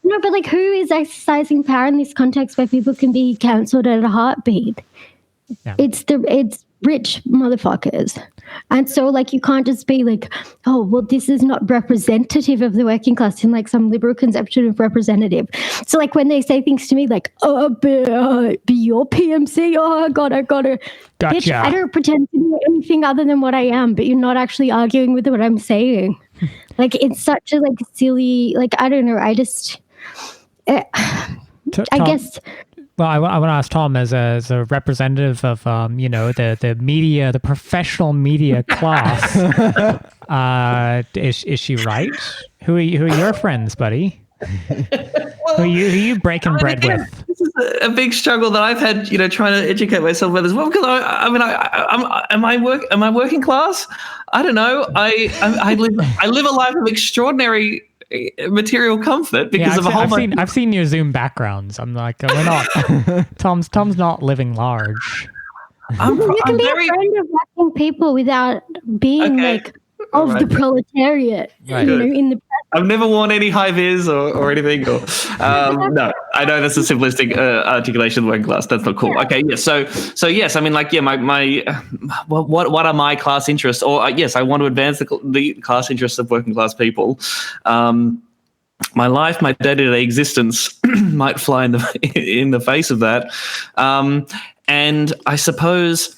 No, but like, who is exercising power in this context where people can be cancelled at a heartbeat? Yeah. It's rich motherfuckers. And so, like, you can't just be like, oh, well, this is not representative of the working class in like some liberal conception of representative. So, like, when they say things to me like, oh, be your PMC, oh, I gotta. Gotcha. Bitch, I don't pretend to be anything other than what I am, but you're not actually arguing with what I'm saying. Like, it's such a, like, silly, like, I don't know, I just... I guess. Well, I want to ask Tom as a representative of the media, the professional media class. Is she right? Who are your friends, buddy? Who are you breaking bread with? This is a big struggle that I've had, trying to educate myself with as well. Because am I working class? I don't know. I live a life of extraordinary material comfut because of a whole bunch. I've seen your Zoom backgrounds. I'm like, we're not. Tom's not living large. You can be a friend of working people without being the proletariat. Right. In the. I've never worn any high vis or anything. No, I know that's a simplistic articulation of the working class. That's not cool. Yeah. Okay, yes. So yes, I mean, like, yeah, my what are my class interests? Or yes, I want to advance the class interests of working class people. My life, my day-to-day existence might fly in the face of that, and I suppose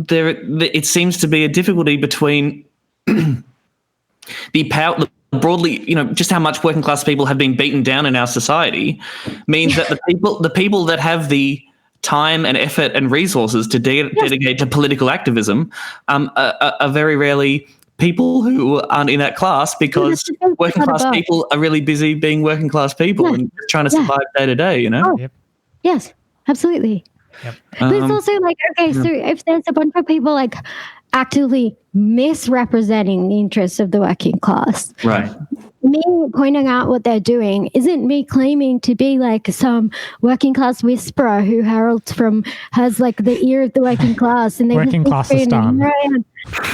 it seems to be a difficulty between the power. Broadly, just how much working class people have been beaten down in our society means that the people that have the time and effort and resources to dedicate to political activism are very rarely people who aren't in that class, because working class people are really busy being working class people and trying to survive day to day, Yep. Yes, absolutely. Yep. But it's also like, okay, so if there's a bunch of people like actively misrepresenting the interests of the working class, right? Me pointing out what they're doing isn't me claiming to be like some working class whisperer who has like the ear of the working class and they working classistan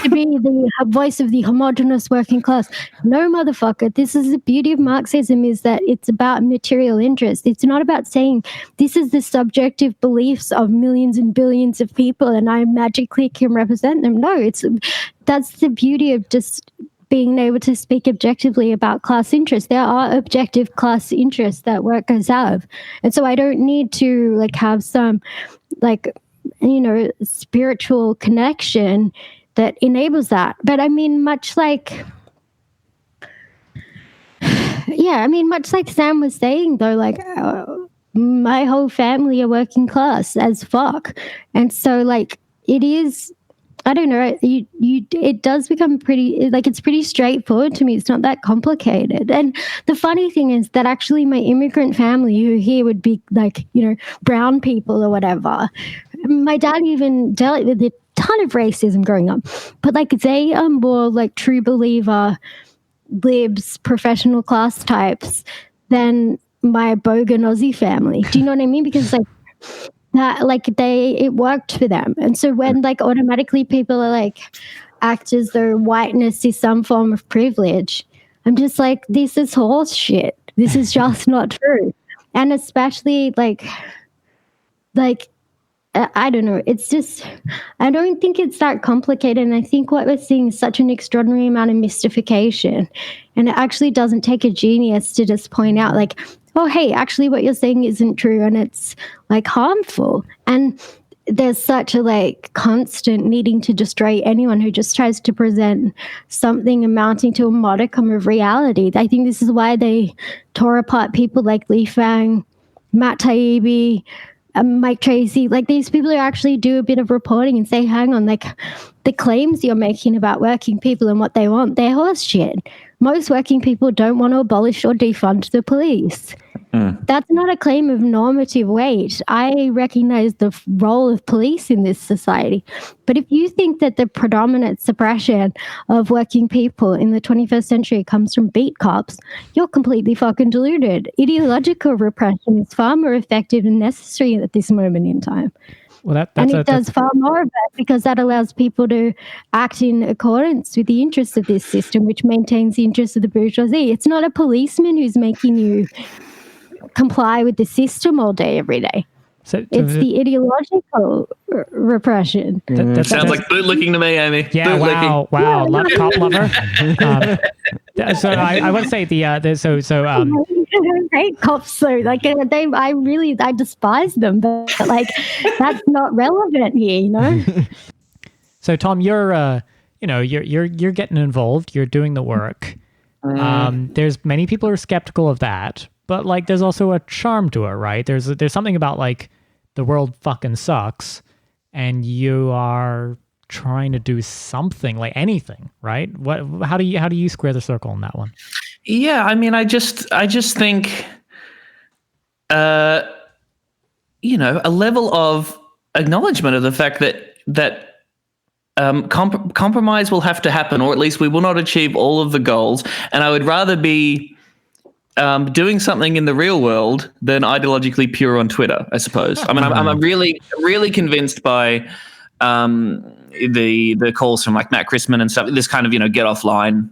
to be the voice of the homogenous working class. No, motherfucker. This is the beauty of Marxism, is that it's about material interest. It's not about saying this is the subjective beliefs of millions and billions of people and I magically can represent them. No, that's the beauty of just being able to speak objectively about class interests. There are objective class interests that workers have. And so I don't need to like have some like, you know, spiritual connection that enables that. But I mean, much like Sam was saying though, like my whole family are working class as fuck. And so like it is, I don't know, it does become pretty, like it's pretty straightforward to me. It's not that complicated. And the funny thing is that actually my immigrant family who here would be like, you know, brown people or whatever, my dad even dealt with a ton of racism growing up, but like they are more like true believer libs, professional class types than my bogan Aussie family. Do you know what I mean? Because like that, like it worked for them. And so when like automatically people are like act as though whiteness is some form of privilege, I'm just like, this is horse shit. This is just not true. And especially like I don't know. It's just, I don't think it's that complicated. And I think what we're seeing is such an extraordinary amount of mystification. And it actually doesn't take a genius to just point out like, oh, hey, actually what you're saying isn't true and it's like harmful. And there's such a like constant needing to destroy anyone who just tries to present something amounting to a modicum of reality. I think this is why they tore apart people like Lee Fang, Matt Taibbi, Mike Tracy. Like these people who actually do a bit of reporting and say, hang on, like the claims you're making about working people and what they want, they're horse shit. Most working people don't want to abolish or defund the police. That's not a claim of normative weight. I recognize the role of police in this society. But if you think that the predominant suppression of working people in the 21st century comes from beat cops, you're completely fucking deluded. Ideological repression is far more effective and necessary at this moment in time. Well, it does far more of it because that allows people to act in accordance with the interests of this system, which maintains the interests of the bourgeoisie. It's not a policeman who's making you comply with the system all day, every day. So it's the ideological repression. That sounds like bootlicking to me, Aimee. Yeah, wow, love cop lover. So I want to say hate cops, so like I despise them, but like that's not relevant here, you know. So Tom, you're getting involved. You're doing the work. There's many people who are skeptical of that, but like there's also a charm to it, right? There's something about like the world fucking sucks, and you are trying to do something, like anything, right? How do you square the circle on that one? Yeah, I mean, I just think, a level of acknowledgement of the fact that compromise will have to happen, or at least we will not achieve all of the goals. And I would rather be doing something in the real world than ideologically pure on Twitter, I suppose. I mean, I'm really, really convinced by the calls from like Matt Christman and stuff. This kind of get offline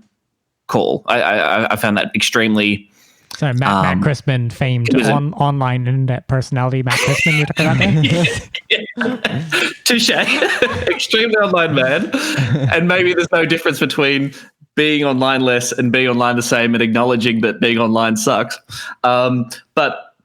call. I found that extremely. Sorry, Matt Christman, famed online internet personality. Matt Christman, you're talking about there? Touche. Extremely online man. And maybe there's no difference between being online less and being online the same, and acknowledging that being online sucks. But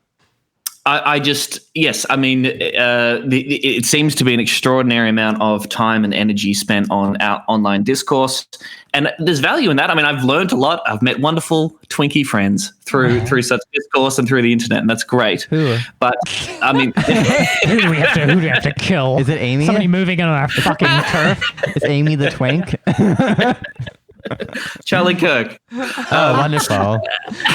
it seems to be an extraordinary amount of time and energy spent on our online discourse, and there's value in that. I mean, I've learned a lot. I've met wonderful Twinkie friends through such discourse and through the internet, and that's great. Who? But I mean, who do we have to kill? Is it Aimee? Somebody moving in on our fucking turf? Is Aimee the twink? Charlie Kirk. Oh, wonderful.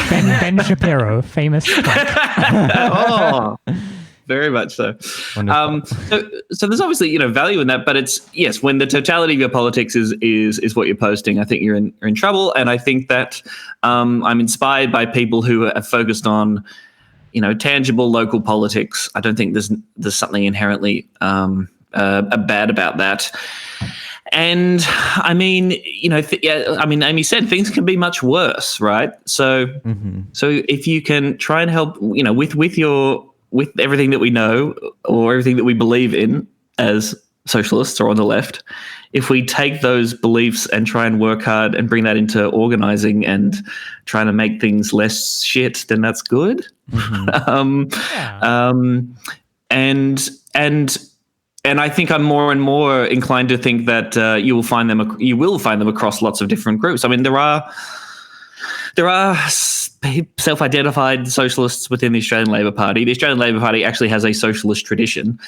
Ben Shapiro, famous. Oh, very much so. So there's obviously value in that, but it's when the totality of your politics is what you're posting, I think you're in trouble. And I think that I'm inspired by people who are focused on tangible local politics. I don't think there's something inherently bad about that. And I mean, Aimee said things can be much worse, right? So, so if you can try and help, with everything that we know or everything that we believe in as socialists or on the left, if we take those beliefs and try and work hard and bring that into organizing and trying to make things less shit, then that's good. And I think I'm more and more inclined to think that you will find them across lots of different groups. I mean, there are self-identified socialists within the Australian Labor Party. The Australian Labor Party actually has a socialist tradition.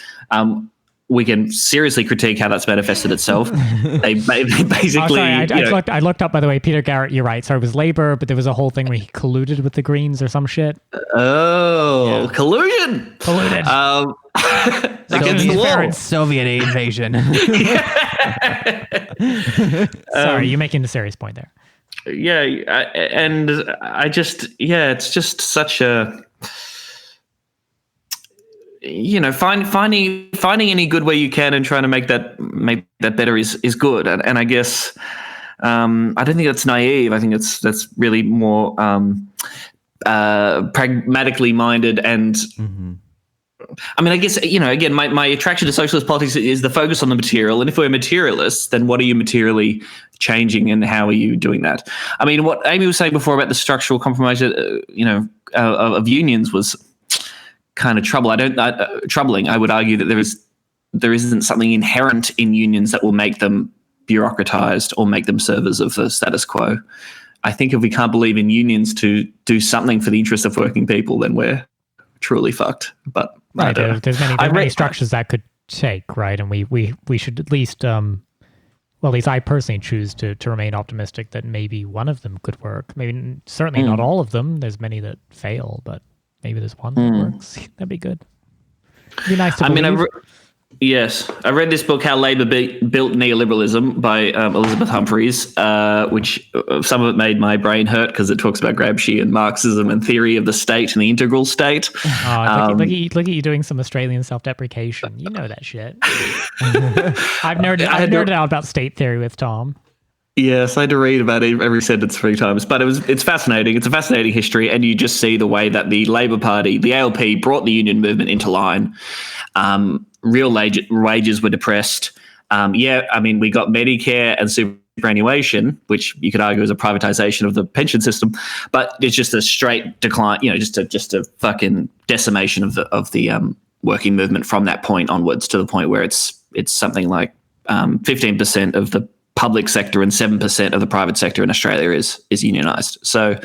We can seriously critique how that's manifested itself. They basically. I looked up, by the way, Peter Garrett, you're right. Sorry, it was Labour, but there was a whole thing where he colluded with the Greens or some shit. Oh, yeah. Collusion! Colluded. Against the wall. Soviet invasion. Sorry, you're making a serious point there. Yeah, and I just, it's just such a, finding any good way you can and trying to make that better is good. And I guess I don't think that's naive. I think that's really more pragmatically minded and. Mm-hmm. I mean, I guess, again, my attraction to socialist politics is the focus on the material. And if we're materialists, then what are you materially changing and how are you doing that? I mean, what Aimee was saying before about the structural compromise, of unions was kind of troubling. I would argue that there isn't something inherent in unions that will make them bureaucratized or make them servers of the status quo. I think if we can't believe in unions to do something for the interest of working people, then we're truly fucked. But right, there's many structures that could take, right? And we should at least, at least I personally choose to remain optimistic that maybe one of them could work. Maybe certainly not all of them. There's many that fail, but maybe there's one that works. That'd be good. It'd be nice to believe. Yes, I read this book, How Labour Built Neoliberalism by Elizabeth Humphreys, which some of it made my brain hurt because it talks about Gramsci and Marxism and theory of the state and the integral state. Look at you doing some Australian self-deprecation. You know that shit. I've nerded out about state theory with Tom. Yes, I had to read about every sentence 3 times, but it's fascinating. It's a fascinating history, and you just see the way that the Labor Party, the ALP, brought the union movement into line. Real wages were depressed. I mean, we got Medicare and superannuation, which you could argue is a privatization of the pension system, but it's just a straight decline. Just a fucking decimation of the working movement from that point onwards to the point where it's something like 15% of the public sector and 7% of the private sector in Australia is unionized. So,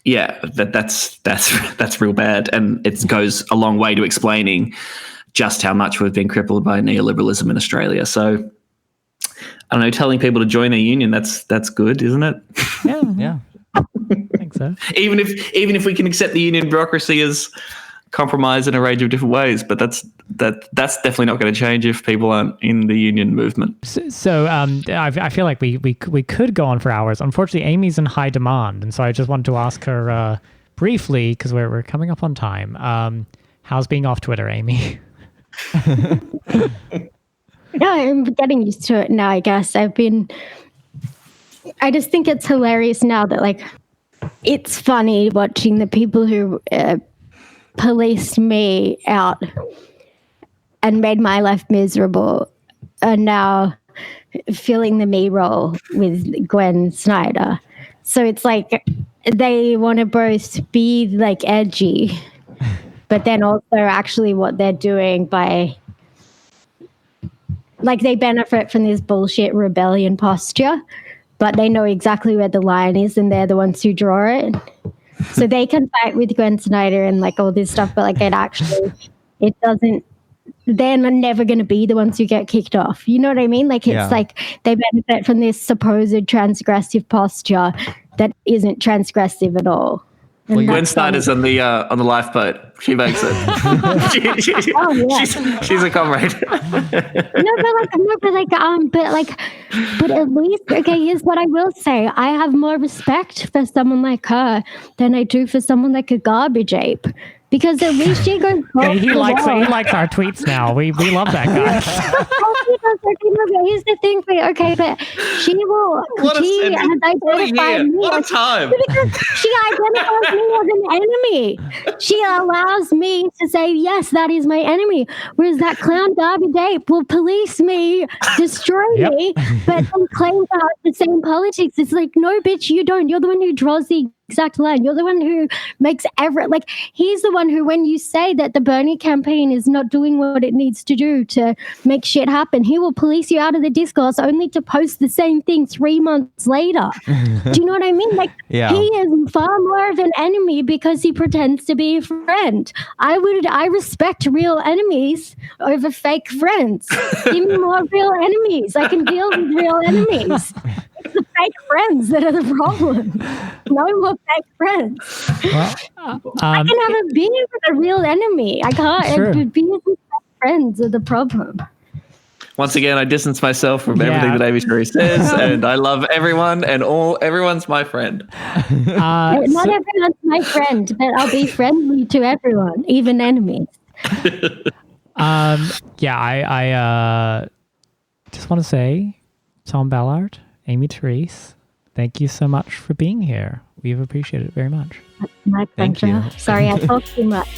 that's real bad, and it goes a long way to explaining just how much we've been crippled by neoliberalism in Australia. So, I don't know, telling people to join a union, that's good, isn't it? Yeah. I think so. Even if we can accept the union bureaucracy as compromise in a range of different ways, but that's definitely not going to change if people aren't in the union movement. So I feel like we could go on for hours. Unfortunately, Aimee's in high demand, and so I just wanted to ask her briefly, because we're coming up on time. How's being off Twitter, Aimee? No, I'm getting used to it now, I guess. I just think it's hilarious now that, like, it's funny watching the people who policed me out and made my life miserable are now filling the me role with Gwen Snyder. So it's like they want to both be like edgy, but then also actually what they're doing by, like, they benefit from this bullshit rebellion posture, but they know exactly where the line is and they're the ones who draw it. So they can fight with Gwen Snyder and like all this stuff, but like it doesn't, they're never going to be the ones who get kicked off. You know what I mean? Like it's like they benefit from this supposed transgressive posture that isn't transgressive at all. Well, Gwen Snyder's on the lifeboat. She makes it. She's a comrade. But at least, okay, here's what I will say. I have more respect for someone like her than I do for someone like a garbage ape. Because at least she goes. He likes our tweets now. We love that guy. Here's the thing, okay, but she will. What a she sentence. has identified me. What a time. Because she identifies me as an enemy. She allows me to say, yes, that is my enemy. Whereas that clown garbage ape will police me, destroy me, but then claim to have the same politics. It's like, no, bitch, you don't. You're the one who draws the exact line. You're the one who makes he's the one who, when you say that the Bernie campaign is not doing what it needs to do to make shit happen, he will police you out of the discourse only to post the same thing 3 months later. Do you know what I mean? He is far more of an enemy because he pretends to be a friend. I respect real enemies over fake friends. Give me more real enemies. I can deal with real enemies. It's the fake friends that are the problem. No more fake friends. Well, I can have a beer with a real enemy. I can't. Sure. Beers with fake friends are the problem. Once again, I distance myself from everything that Aimee Terese says, and I love everyone, and everyone's my friend. Not everyone's my friend, but I'll be friendly to everyone, even enemies. I just want to say, Tom Ballard, Aimee Terese, thank you so much for being here. We've appreciated it very much. My pleasure. Thank you. Sorry, I talked too much.